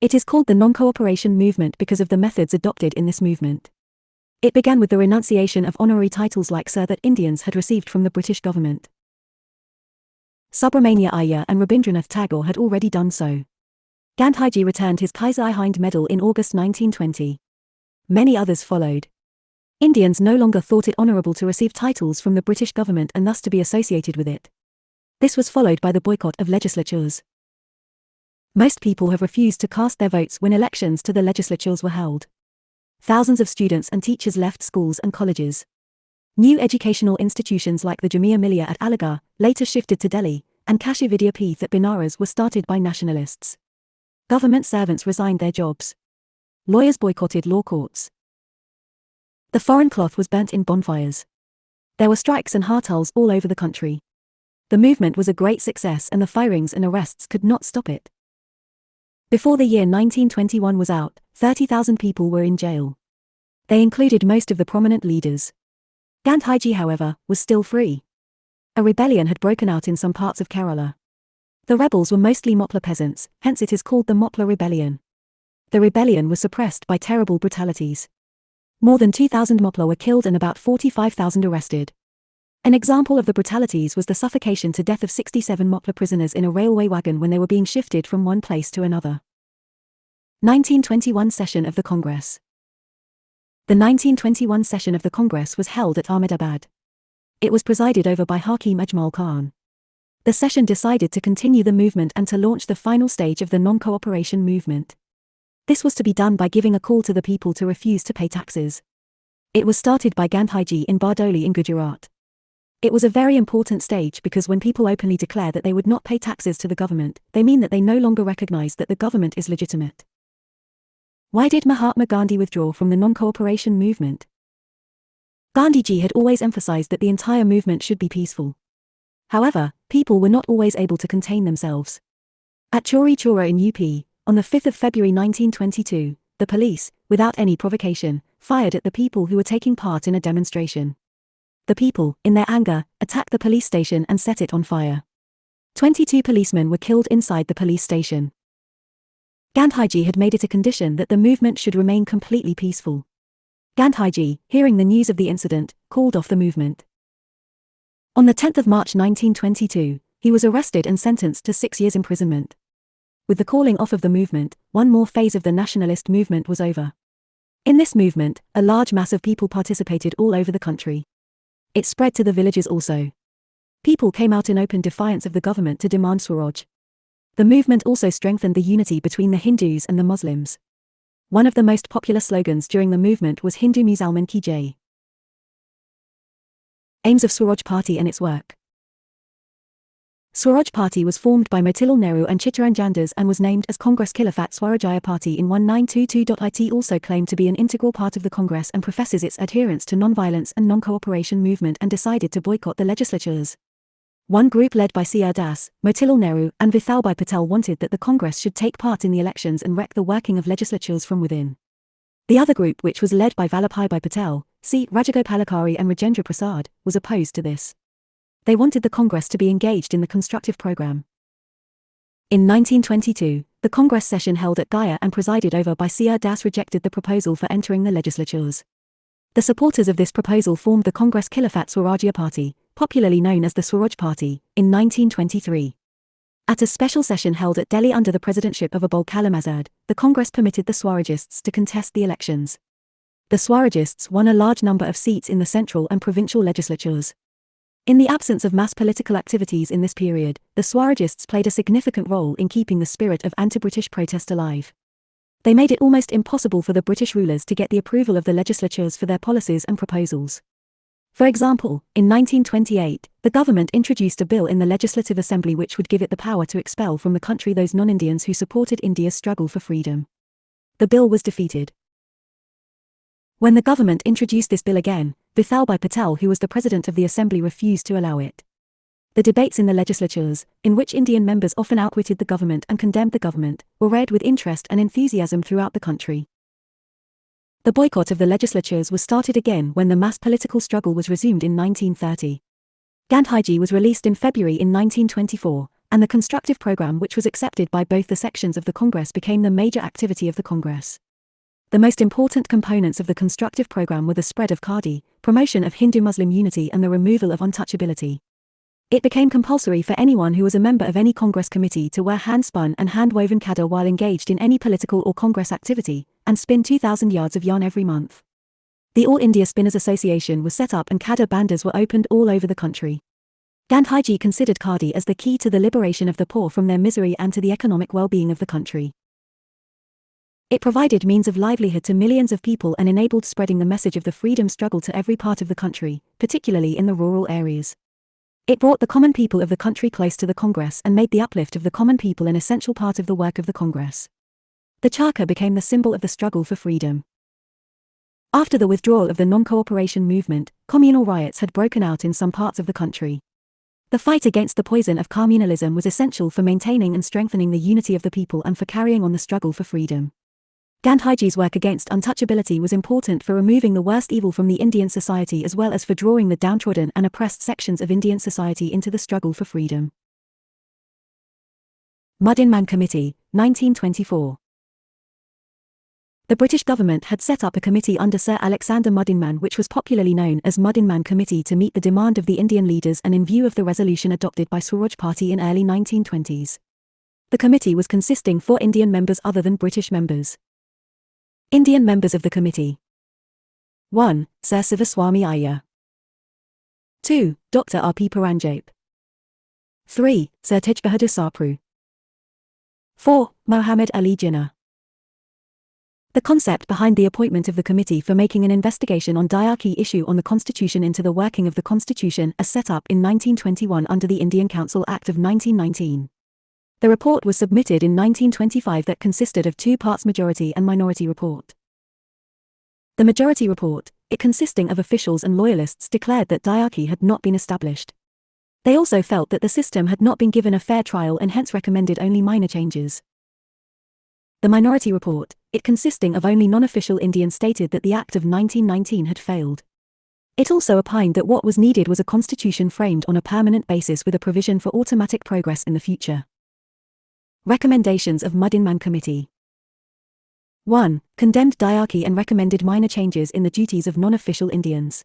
It is called the non-cooperation movement because of the methods adopted in this movement. It began with the renunciation of honorary titles like Sir that Indians had received from the British government. Subramania Iyer and Rabindranath Tagore had already done so. Gandhiji returned his Kaiser-Hind medal in August 1920. Many others followed. Indians no longer thought it honourable to receive titles from the British government and thus to be associated with it. This was followed by the boycott of legislatures. Most people have refused to cast their votes when elections to the legislatures were held. Thousands of students and teachers left schools and colleges. New educational institutions like the Jamia Millia at Aligarh, later shifted to Delhi, and Kashi Vidyapeeth at Banaras were started by nationalists. Government servants resigned their jobs. Lawyers boycotted law courts. The foreign cloth was burnt in bonfires. There were strikes and hartals all over the country. The movement was a great success and the firings and arrests could not stop it. Before the year 1921 was out, 30,000 people were in jail. They included most of the prominent leaders. Gandhiji, however, was still free. A rebellion had broken out in some parts of Kerala. The rebels were mostly Mopla peasants, hence it is called the Mopla Rebellion. The rebellion was suppressed by terrible brutalities. More than 2,000 Mopla were killed and about 45,000 arrested. An example of the brutalities was the suffocation to death of 67 Mopla prisoners in a railway wagon when they were being shifted from one place to another. 1921 Session of the Congress. The 1921 session of the Congress was held at Ahmedabad. It was presided over by Hakim Ajmal Khan. The session decided to continue the movement and to launch the final stage of the non-cooperation movement. This was to be done by giving a call to the people to refuse to pay taxes. It was started by Gandhiji in Bardoli in Gujarat. It was a very important stage because when people openly declare that they would not pay taxes to the government, they mean that they no longer recognize that the government is legitimate. Why did Mahatma Gandhi withdraw from the non-cooperation movement? Gandhiji had always emphasized that the entire movement should be peaceful. However, people were not always able to contain themselves. At Chauri Chaura in UP, on the 5th of February 1922, the police, without any provocation, fired at the people who were taking part in a demonstration. The people, in their anger, attacked the police station and set it on fire. 22 policemen were killed inside the police station. Gandhiji had made it a condition that the movement should remain completely peaceful. Gandhiji, hearing the news of the incident, called off the movement. On the 10th of March 1922, he was arrested and sentenced to 6 years imprisonment. With the calling off of the movement, one more phase of the nationalist movement was over. In this movement, a large mass of people participated all over the country. It spread to the villages also. People came out in open defiance of the government to demand Swaraj. The movement also strengthened the unity between the Hindus and the Muslims. One of the most popular slogans during the movement was Hindu Musalman ki Jai. Aims of Swaraj Party and its work. Swaraj Party was formed by Motilal Nehru and Chittaranjan Das and was named as Congress Khilafat Swarajya Party in 1922. It also claimed to be an integral part of the Congress and professes its adherence to non-violence and non-cooperation movement and decided to boycott the legislatures. One group led by C.R. Das, Motilal Nehru, and Vithalbhai Patel wanted that the Congress should take part in the elections and wreck the working of legislatures from within. The other group, which was led by Vallabhbhai Patel, C. Rajagopalachari and Rajendra Prasad, was opposed to this. They wanted the Congress to be engaged in the constructive program. In 1922, the Congress session held at Gaya and presided over by C.R. Das rejected the proposal for entering the legislatures. The supporters of this proposal formed the Congress Khilafat Swarajya Party, popularly known as the Swaraj Party, in 1923. At a special session held at Delhi under the presidentship of Abul Kalam Azad, the Congress permitted the Swarajists to contest the elections. The Swarajists won a large number of seats in the central and provincial legislatures. In the absence of mass political activities in this period, the Swarajists played a significant role in keeping the spirit of anti-British protest alive. They made it almost impossible for the British rulers to get the approval of the legislatures for their policies and proposals. For example, in 1928, the government introduced a bill in the Legislative Assembly which would give it the power to expel from the country those non-Indians who supported India's struggle for freedom. The bill was defeated. When the government introduced this bill again, Vithalbhai Patel, who was the president of the assembly, refused to allow it. The debates in the legislatures, in which Indian members often outwitted the government and condemned the government, were read with interest and enthusiasm throughout the country. The boycott of the legislatures was started again when the mass political struggle was resumed in 1930. Gandhiji was released in February in 1924, and the constructive program, which was accepted by both the sections of the Congress, became the major activity of the Congress. The most important components of the constructive program were the spread of Khadi, promotion of Hindu-Muslim unity, and the removal of untouchability. It became compulsory for anyone who was a member of any Congress committee to wear hand-spun and hand-woven khada while engaged in any political or Congress activity, and spin 2,000 yards of yarn every month. The All India Spinners Association was set up and khada bandas were opened all over the country. Gandhiji considered khadi as the key to the liberation of the poor from their misery and to the economic well-being of the country. It provided means of livelihood to millions of people and enabled spreading the message of the freedom struggle to every part of the country, particularly in the rural areas. It brought the common people of the country close to the Congress and made the uplift of the common people an essential part of the work of the Congress. The charkha became the symbol of the struggle for freedom. After the withdrawal of the non-cooperation movement, communal riots had broken out in some parts of the country. The fight against the poison of communalism was essential for maintaining and strengthening the unity of the people and for carrying on the struggle for freedom. Gandhiji's work against untouchability was important for removing the worst evil from the Indian society as well as for drawing the downtrodden and oppressed sections of Indian society into the struggle for freedom. Mudinman Committee, 1924. The British government had set up a committee under Sir Alexander Mudinman, which was popularly known as Mudinman Committee, to meet the demand of the Indian leaders and in view of the resolution adopted by Swaraj Party in early 1920s. The committee was consisting 4 Indian members other than British members. Indian members of the committee: 1. Sir Sivaswamy Iyer. 2. Dr. R. P. Paranjope. 3. Sir Tej Bahadur Sapru. 4. Mohammed Ali Jinnah. The concept behind the appointment of the committee for making an investigation on Dayaki issue on the Constitution into the working of the Constitution as set up in 1921 under the Indian Council Act of 1919. The report was submitted in 1925 that consisted of 2 parts: majority and minority report. The majority report, it consisting of officials and loyalists, declared that Dayaki had not been established. They also felt that the system had not been given a fair trial and hence recommended only minor changes. The minority report, it consisting of only non-official Indians, stated that the Act of 1919 had failed. It also opined that what was needed was a constitution framed on a permanent basis with a provision for automatic progress in the future. Recommendations of Mudinman Committee. 1. Condemned diarchy and recommended minor changes in the duties of non-official Indians.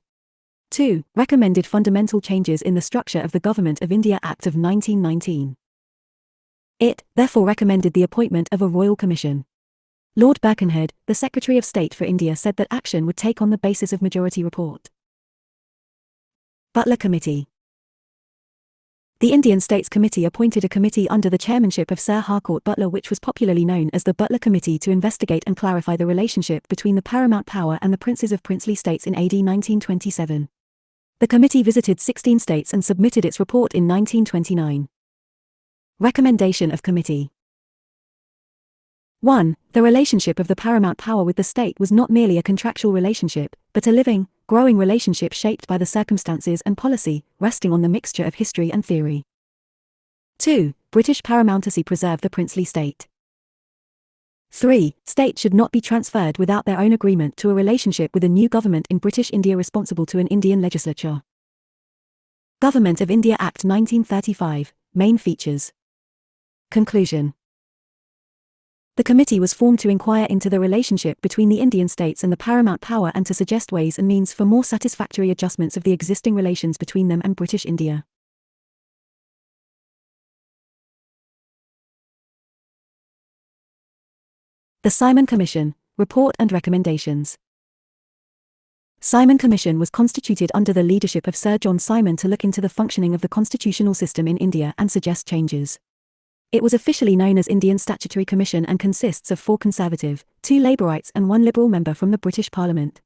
2. Recommended fundamental changes in the structure of the Government of India Act of 1919. It, therefore, recommended the appointment of a royal commission. Lord Birkenhead, the Secretary of State for India, said that action would take on the basis of majority report. Butler Committee. The Indian States Committee appointed a committee under the chairmanship of Sir Harcourt Butler, which was popularly known as the Butler Committee, to investigate and clarify the relationship between the paramount power and the princes of princely states in AD 1927. The committee visited 16 states and submitted its report in 1929. Recommendation of committee. 1. The relationship of the paramount power with the state was not merely a contractual relationship, but a living, growing relationship shaped by the circumstances and policy, resting on the mixture of history and theory. 2. British paramountcy preserved the princely state. 3. States should not be transferred without their own agreement to a relationship with a new government in British India responsible to an Indian legislature. Government of India Act 1935, main features. Conclusion. The committee was formed to inquire into the relationship between the Indian states and the paramount power and to suggest ways and means for more satisfactory adjustments of the existing relations between them and British India. The Simon Commission, Report and Recommendations. Simon Commission was constituted under the leadership of Sir John Simon to look into the functioning of the constitutional system in India and suggest changes. It was officially known as Indian Statutory Commission and consists of 4 Conservative, 2 Labourites and 1 Liberal member from the British Parliament.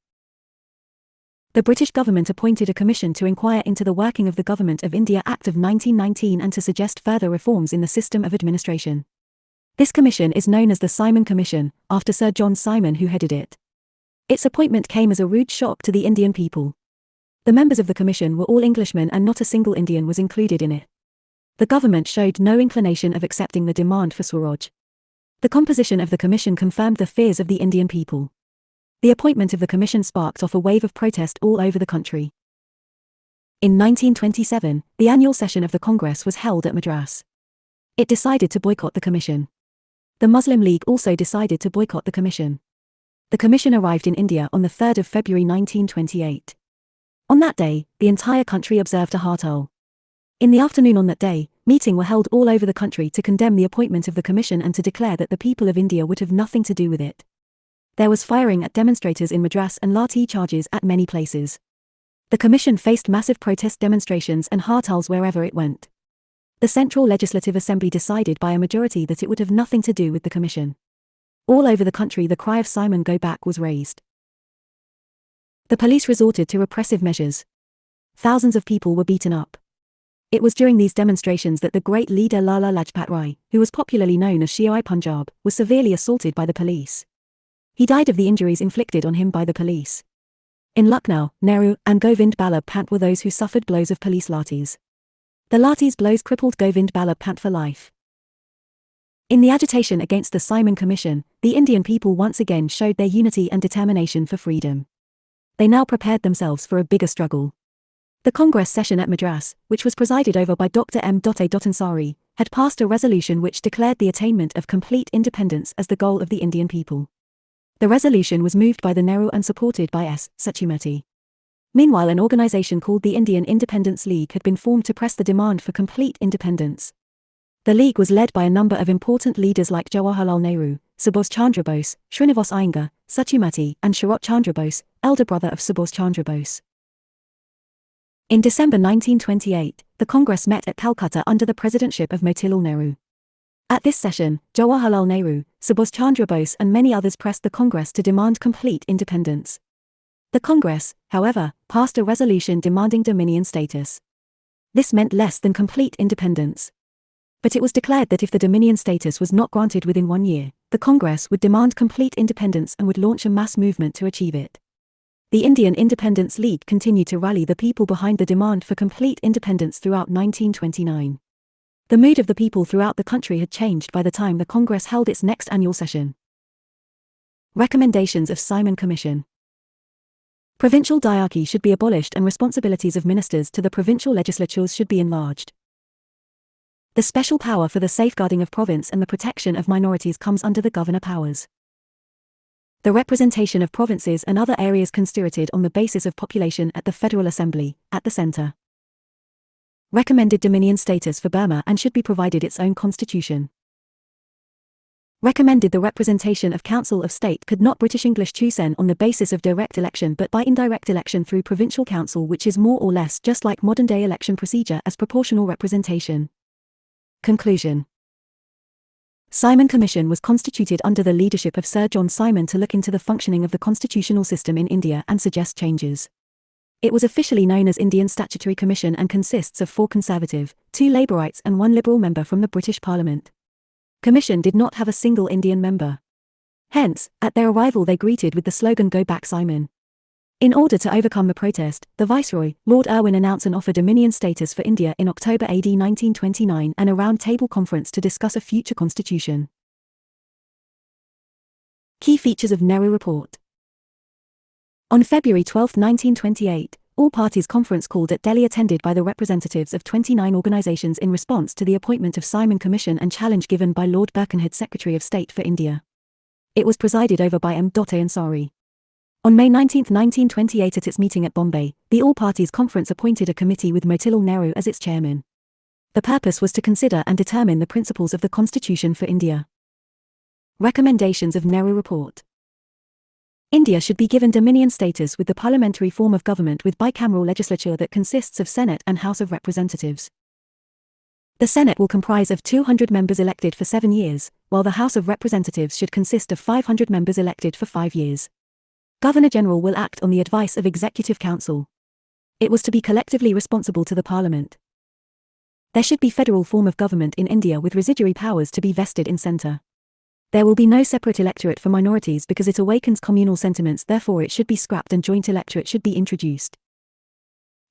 The British government appointed a commission to inquire into the working of the Government of India Act of 1919 and to suggest further reforms in the system of administration. This commission is known as the Simon Commission, after Sir John Simon, who headed it. Its appointment came as a rude shock to the Indian people. The members of the commission were all Englishmen and not a single Indian was included in it. The government showed no inclination of accepting the demand for Swaraj. The composition of the commission confirmed the fears of the Indian people. The appointment of the commission sparked off a wave of protest all over the country. In 1927, the annual session of the Congress was held at Madras. It decided to boycott the commission. The Muslim League also decided to boycott the commission. The commission arrived in India on the 3rd of February 1928. On that day, the entire country observed a Hartal. In the afternoon on that day, meetings were held all over the country to condemn the appointment of the commission and to declare that the people of India would have nothing to do with it. There was firing at demonstrators in Madras and lathi charges at many places. The commission faced massive protest demonstrations and hartals wherever it went. The Central Legislative Assembly decided by a majority that it would have nothing to do with the commission. All over the country the cry of Simon go back was raised. The police resorted to repressive measures. Thousands of people were beaten up. It was during these demonstrations that the great leader Lala Lajpat Rai, who was popularly known as Sher-i-Punjab, was severely assaulted by the police. He died of the injuries inflicted on him by the police. In Lucknow, Nehru and Govind Ballabh Pant were those who suffered blows of police lathis. The lathis blows crippled Govind Ballabh Pant for life. In the agitation against the Simon Commission, the Indian people once again showed their unity and determination for freedom. They now prepared themselves for a bigger struggle. The Congress session at Madras, which was presided over by Dr. M. A. Ansari, had passed a resolution which declared the attainment of complete independence as the goal of the Indian people. The resolution was moved by the Nehru and supported by S. Sachumati. Meanwhile, an organization called the Indian Independence League had been formed to press the demand for complete independence. The League was led by a number of important leaders like Jawaharlal Nehru, Subhas Chandra Bose, Srinivas Iyengar, Sachumati, and Sharat Chandra Bose, elder brother of Subhas Chandra Bose. In December 1928, the Congress met at Calcutta under the presidentship of Motilal Nehru. At this session, Jawaharlal Nehru, Subhas Chandra Bose and many others pressed the Congress to demand complete independence. The Congress, however, passed a resolution demanding dominion status. This meant less than complete independence. But it was declared that if the dominion status was not granted within 1 year, the Congress would demand complete independence and would launch a mass movement to achieve it. The Indian Independence League continued to rally the people behind the demand for complete independence throughout 1929. The mood of the people throughout the country had changed by the time the Congress held its next annual session. Recommendations of Simon Commission. Provincial diarchy should be abolished and responsibilities of ministers to the provincial legislatures should be enlarged. The special power for the safeguarding of province and the protection of minorities comes under the governor powers. The representation of provinces and other areas constituted on the basis of population at the Federal Assembly, at the center. Recommended dominion status for Burma and should be provided its own constitution. Recommended the representation of Council of State could not British English Chusen on the basis of direct election but by indirect election through provincial council, which is more or less just like modern-day election procedure as proportional representation. Conclusion. Simon Commission was constituted under the leadership of Sir John Simon to look into the functioning of the constitutional system in India and suggest changes. It was officially known as Indian Statutory Commission and consists of 4 Conservative, 2 Labourites and 1 Liberal member from the British Parliament. Commission did not have a single Indian member. Hence, at their arrival they greeted with the slogan "Go back Simon." In order to overcome the protest, the Viceroy, Lord Irwin, announced and offered dominion status for India in October AD 1929 and a round-table conference to discuss a future constitution. Key features of Nehru Report. On February 12, 1928, all-parties conference called at Delhi attended by the representatives of 29 organisations in response to the appointment of Simon Commission and challenge given by Lord Birkenhead, Secretary of State for India. It was presided over by M. Ansari. On May 19, 1928, at its meeting at Bombay, the all-parties conference appointed a committee with Motilal Nehru as its chairman. The purpose was to consider and determine the principles of the Constitution for India. Recommendations of Nehru Report. India should be given dominion status with the parliamentary form of government with bicameral legislature that consists of Senate and House of Representatives. The Senate will comprise of 200 members elected for 7 years, while the House of Representatives should consist of 500 members elected for 5 years. Governor-General will act on the advice of Executive Council. It was to be collectively responsible to the Parliament. There should be federal form of government in India with residuary powers to be vested in centre. There will be no separate electorate for minorities because it awakens communal sentiments, therefore it should be scrapped and joint electorate should be introduced.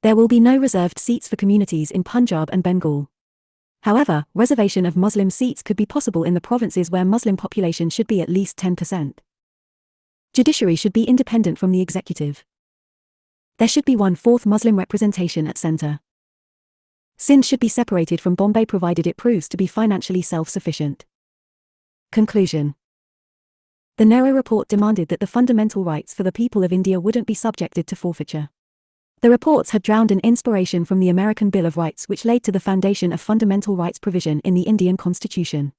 There will be no reserved seats for communities in Punjab and Bengal. However, reservation of Muslim seats could be possible in the provinces where Muslim population should be at least 10%. Judiciary should be independent from the executive. There should be 1/4 Muslim representation at centre. Sindh should be separated from Bombay provided it proves to be financially self-sufficient. Conclusion. The Nehru Report demanded that the fundamental rights for the people of India wouldn't be subjected to forfeiture. The reports had drowned in inspiration from the American Bill of Rights, which laid to the foundation of fundamental rights provision in the Indian Constitution.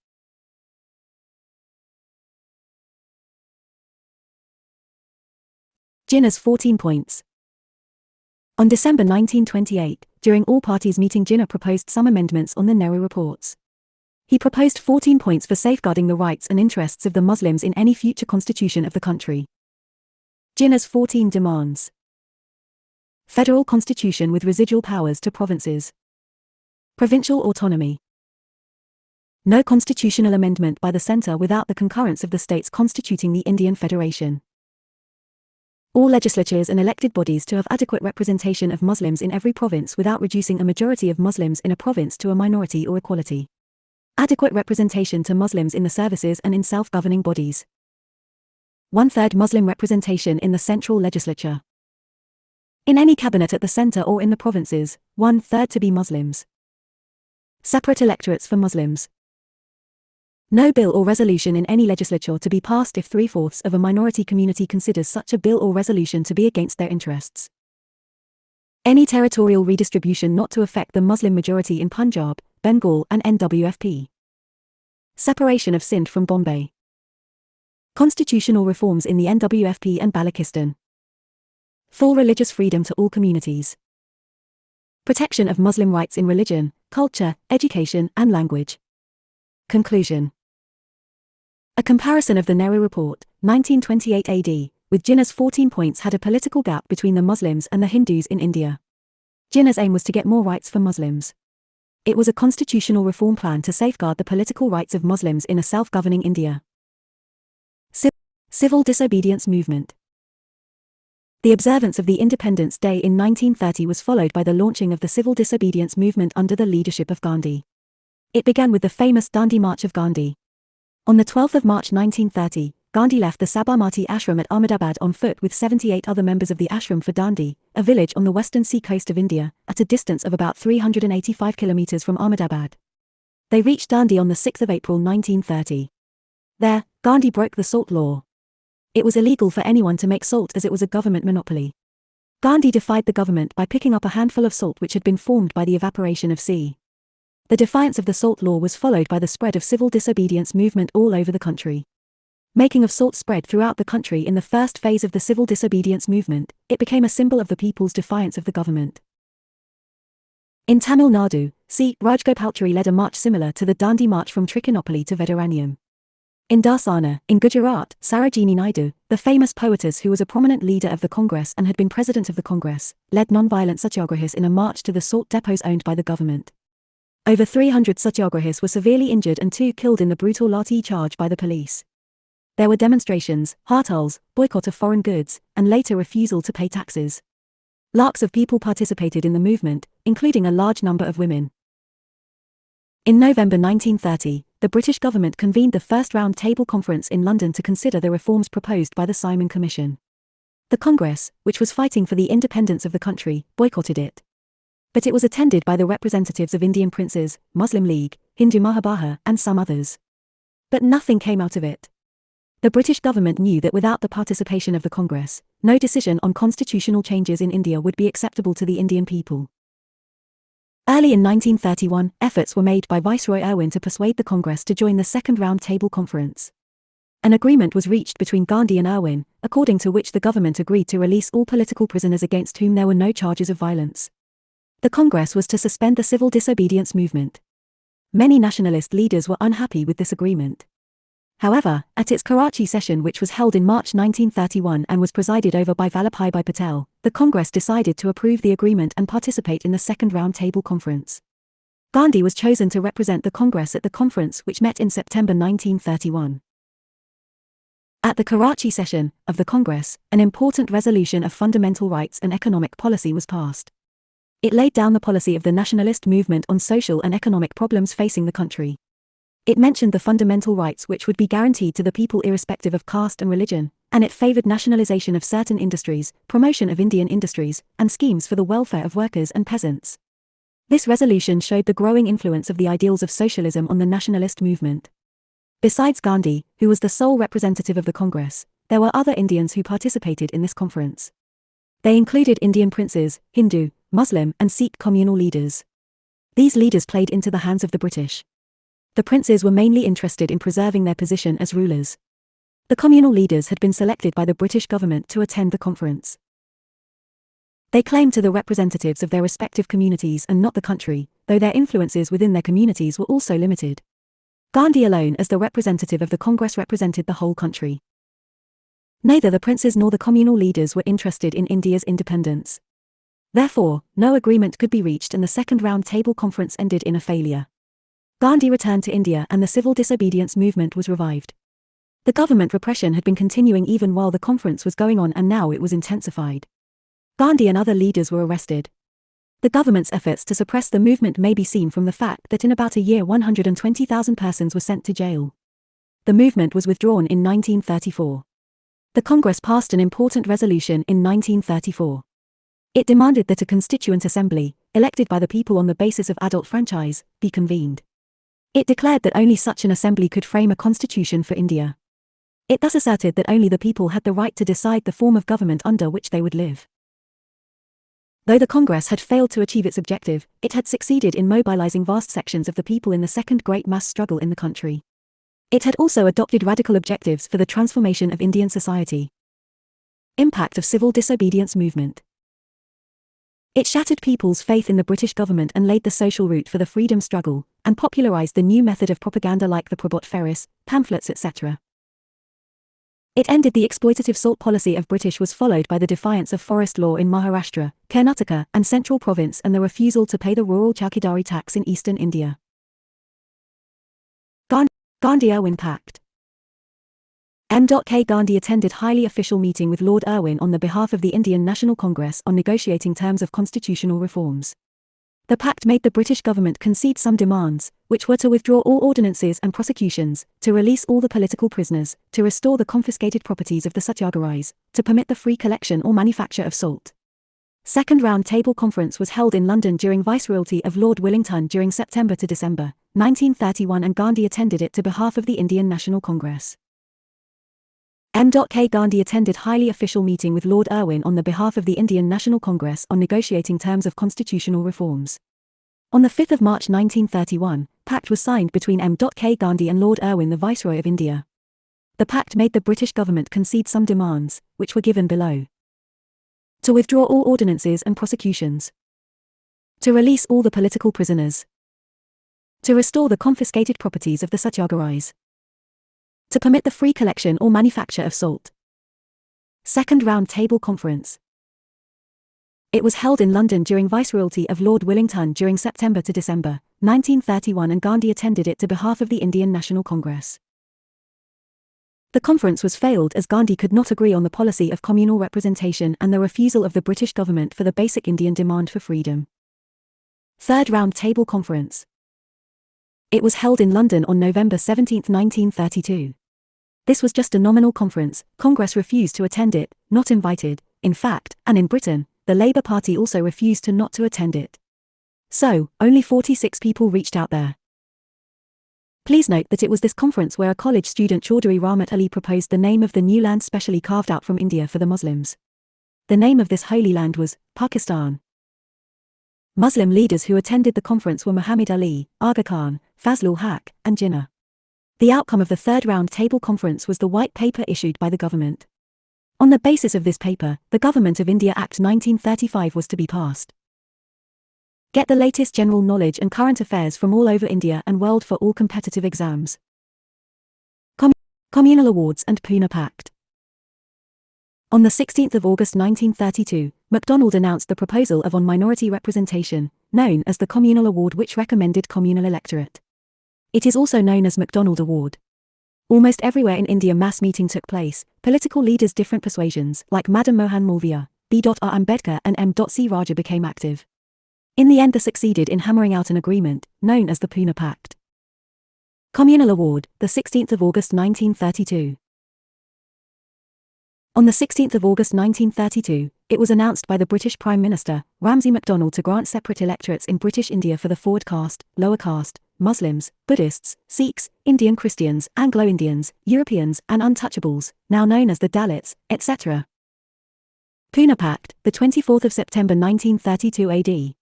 Jinnah's 14 points. On December 1928, during all-parties meeting, Jinnah proposed some amendments on the Nehru Reports. He proposed 14 points for safeguarding the rights and interests of the Muslims in any future constitution of the country. Jinnah's 14 demands. Federal constitution with residual powers to provinces. Provincial autonomy. No constitutional amendment by the centre without the concurrence of the states constituting the Indian Federation. All legislatures and elected bodies to have adequate representation of Muslims in every province without reducing a majority of Muslims in a province to a minority or equality. Adequate representation to Muslims in the services and in self-governing bodies. 1/3 Muslim representation in the central legislature. In any cabinet at the centre or in the provinces, 1/3 to be Muslims. Separate electorates for Muslims. No bill or resolution in any legislature to be passed if 3/4 of a minority community considers such a bill or resolution to be against their interests. Any territorial redistribution not to affect the Muslim majority in Punjab, Bengal and NWFP. Separation of Sindh from Bombay. Constitutional reforms in the NWFP and Balochistan. Full religious freedom to all communities. Protection of Muslim rights in religion, culture, education and language. Conclusion. A comparison of the Nehru Report, 1928 AD, with Jinnah's 14 points had a political gap between the Muslims and the Hindus in India. Jinnah's aim was to get more rights for Muslims. It was a constitutional reform plan to safeguard the political rights of Muslims in a self-governing India. Civil disobedience movement. The observance of the Independence Day in 1930 was followed by the launching of the civil disobedience movement under the leadership of Gandhi. It began with the famous Dandi March of Gandhi. On the 12th of March 1930, Gandhi left the Sabarmati ashram at Ahmedabad on foot with 78 other members of the ashram for Dandi, a village on the western sea coast of India, at a distance of about 385 kilometers from Ahmedabad. They reached Dandi on the 6th of April 1930. There, Gandhi broke the salt law. It was illegal for anyone to make salt as it was a government monopoly. Gandhi defied the government by picking up a handful of salt which had been formed by the evaporation of sea. The defiance of the salt law was followed by the spread of civil disobedience movement all over the country. Making of salt spread throughout the country in the first phase of the civil disobedience movement, it became a symbol of the people's defiance of the government. In Tamil Nadu, C. Rajgopalchari led a march similar to the Dandi March from Trichinopoly to Vedaranyam. In Darsana, in Gujarat, Sarojini Naidu, the famous poetess who was a prominent leader of the Congress and had been president of the Congress, led non-violent satyagrahis in a march to the salt depots owned by the government. Over 300 satyagrahis were severely injured and 2 killed in the brutal lathi charge by the police. There were demonstrations, hartals, boycott of foreign goods, and later refusal to pay taxes. Lakhs of people participated in the movement, including a large number of women. In November 1930, the British government convened the first Round Table Conference in London to consider the reforms proposed by the Simon Commission. The Congress, which was fighting for the independence of the country, boycotted it. But it was attended by the representatives of Indian princes, Muslim League, Hindu Mahabharata, and some others. But nothing came out of it. The British government knew that without the participation of the Congress, no decision on constitutional changes in India would be acceptable to the Indian people. Early in 1931, efforts were made by Viceroy Irwin to persuade the Congress to join the Second Round Table Conference. An agreement was reached between Gandhi and Irwin, according to which the government agreed to release all political prisoners against whom there were no charges of violence. The Congress was to suspend the civil disobedience movement. Many nationalist leaders were unhappy with this agreement. However, at its Karachi session, which was held in March 1931 and was presided over by Vallabhbhai Patel, the Congress decided to approve the agreement and participate in the Second Round Table Conference. Gandhi was chosen to represent the Congress at the conference, which met in September 1931. At the Karachi session of the Congress, an important resolution of fundamental rights and economic policy was passed. It laid down the policy of the nationalist movement on social and economic problems facing the country. It mentioned the fundamental rights which would be guaranteed to the people irrespective of caste and religion, and it favored nationalization of certain industries, promotion of Indian industries, and schemes for the welfare of workers and peasants. This resolution showed the growing influence of the ideals of socialism on the nationalist movement. Besides Gandhi, who was the sole representative of the Congress, there were other Indians who participated in this conference. They included Indian princes, Hindu, Muslim, and Sikh communal leaders. These leaders played into the hands of the British. The princes were mainly interested in preserving their position as rulers. The communal leaders had been selected by the British government to attend the conference. They claimed to the representatives of their respective communities and not the country, though their influences within their communities were also limited. Gandhi alone as the representative of the Congress represented the whole country. Neither the princes nor the communal leaders were interested in India's independence. Therefore, no agreement could be reached and the Second Round Table Conference ended in a failure. Gandhi returned to India and the civil disobedience movement was revived. The government repression had been continuing even while the conference was going on and now it was intensified. Gandhi and other leaders were arrested. The government's efforts to suppress the movement may be seen from the fact that in about a year 120,000 persons were sent to jail. The movement was withdrawn in 1934. The Congress passed an important resolution in 1934. It demanded that a constituent assembly, elected by the people on the basis of adult franchise, be convened. It declared that only such an assembly could frame a constitution for India. It thus asserted that only the people had the right to decide the form of government under which they would live. Though the Congress had failed to achieve its objective, it had succeeded in mobilizing vast sections of the people in the second great mass struggle in the country. It had also adopted radical objectives for the transformation of Indian society. Impact of civil disobedience movement. It shattered people's faith in the British government and laid the social route for the freedom struggle, and popularized the new method of propaganda like the Prabhat Ferris, pamphlets etc. It ended the exploitative salt policy of British was followed by the defiance of forest law in Maharashtra, Karnataka and Central Province and the refusal to pay the rural chowkidari tax in eastern India. Gandhi-Irwin Pact. M.K. Gandhi attended highly official meeting with Lord Irwin on the behalf of the Indian National Congress on negotiating terms of constitutional reforms. The pact made the British government concede some demands, which were to withdraw all ordinances and prosecutions, to release all the political prisoners, to restore the confiscated properties of the satyagrahis, to permit the free collection or manufacture of salt. Second Round Table Conference was held in London during Viceroyalty of Lord Wellington during September to December 1931 and Gandhi attended it to behalf of the Indian National Congress. M.K. Gandhi attended highly official meeting with Lord Irwin on the behalf of the Indian National Congress on negotiating terms of constitutional reforms. On the 5th of March 1931, pact was signed between M.K. Gandhi and Lord Irwin, the Viceroy of India. The pact made the British government concede some demands, which were given below. To withdraw all ordinances and prosecutions. To release all the political prisoners. To restore the confiscated properties of the Satyagrahis. To permit the free collection or manufacture of salt. Second Round Table Conference. It was held in London during Viceroyalty of Lord Wellington during September to December 1931, and Gandhi attended it to behalf of the Indian National Congress. The conference was failed as Gandhi could not agree on the policy of communal representation and the refusal of the British government for the basic Indian demand for freedom. Third Round Table Conference. It was held in London on November 17, 1932. This was just a nominal conference. Congress refused to attend it, not invited, in fact, and in Britain, the Labour Party also refused to not to attend it. So, only 46 people reached out there. Please note that it was this conference where a college student Chaudhry Rahmat Ali proposed the name of the new land specially carved out from India for the Muslims. The name of this holy land was Pakistan. Muslim leaders who attended the conference were Muhammad Ali, Aga Khan, Fazlul Haq, and Jinnah. The outcome of the Third Round Table Conference was the white paper issued by the government. On the basis of this paper, the Government of India Act 1935 was to be passed. Get the latest general knowledge and current affairs from all over India and world for all competitive exams. Communal Awards and Pune Pact. On the 16th of August 1932, MacDonald announced the proposal of on minority representation, known as the Communal Award, which recommended communal electorate. It is also known as MacDonald Award. Almost everywhere in India mass meeting took place. Political leaders different persuasions like Madan Mohan Malviya, B.R. Ambedkar and M.C. Raja became active. In the end, they succeeded in hammering out an agreement, known as the Pune Pact. Communal Award, the 16th of August 1932. On the 16th of August 1932, it was announced by the British Prime Minister, Ramsay MacDonald, to grant separate electorates in British India for the forward caste, lower caste, Muslims, Buddhists, Sikhs, Indian Christians, Anglo-Indians, Europeans, and untouchables, now known as the Dalits, etc. Pune Pact, the 24th of September 1932 AD.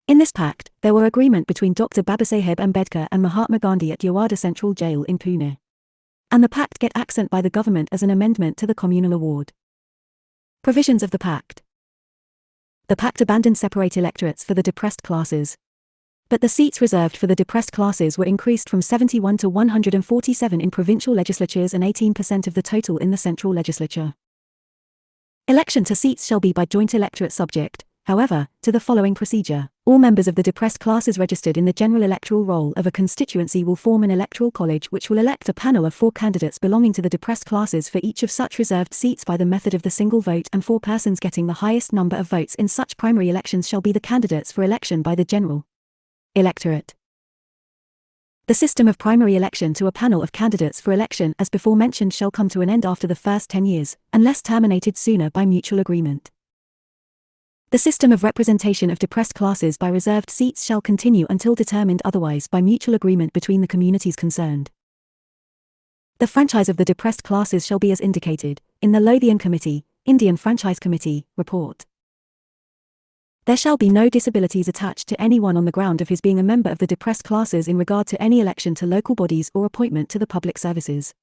In this pact, there were agreement between Dr. Babasaheb Ambedkar and Mahatma Gandhi at Yewada Central Jail in Pune. And the pact get accent by the government as an amendment to the Communal Award. Provisions of the pact. The pact abandoned separate electorates for the depressed classes. But the seats reserved for the depressed classes were increased from 71 to 147 in provincial legislatures and 18% of the total in the central legislature. Election to seats shall be by joint electorate subject, however, to the following procedure. All members of the depressed classes registered in the general electoral roll of a constituency will form an electoral college which will elect a panel of 4 candidates belonging to the depressed classes for each of such reserved seats by the method of the single vote, and 4 persons getting the highest number of votes in such primary elections shall be the candidates for election by the general electorate. The system of primary election to a panel of candidates for election as before mentioned shall come to an end after the first 10 years, unless terminated sooner by mutual agreement. The system of representation of depressed classes by reserved seats shall continue until determined otherwise by mutual agreement between the communities concerned. The franchise of the depressed classes shall be as indicated in the Lothian Committee, Indian Franchise Committee, report. There shall be no disabilities attached to anyone on the ground of his being a member of the depressed classes in regard to any election to local bodies or appointment to the public services.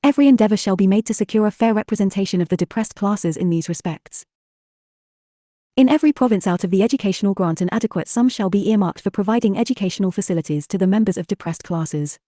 Every endeavour shall be made to secure a fair representation of the depressed classes in these respects. In every province out of the educational grant an adequate sum shall be earmarked for providing educational facilities to the members of depressed classes.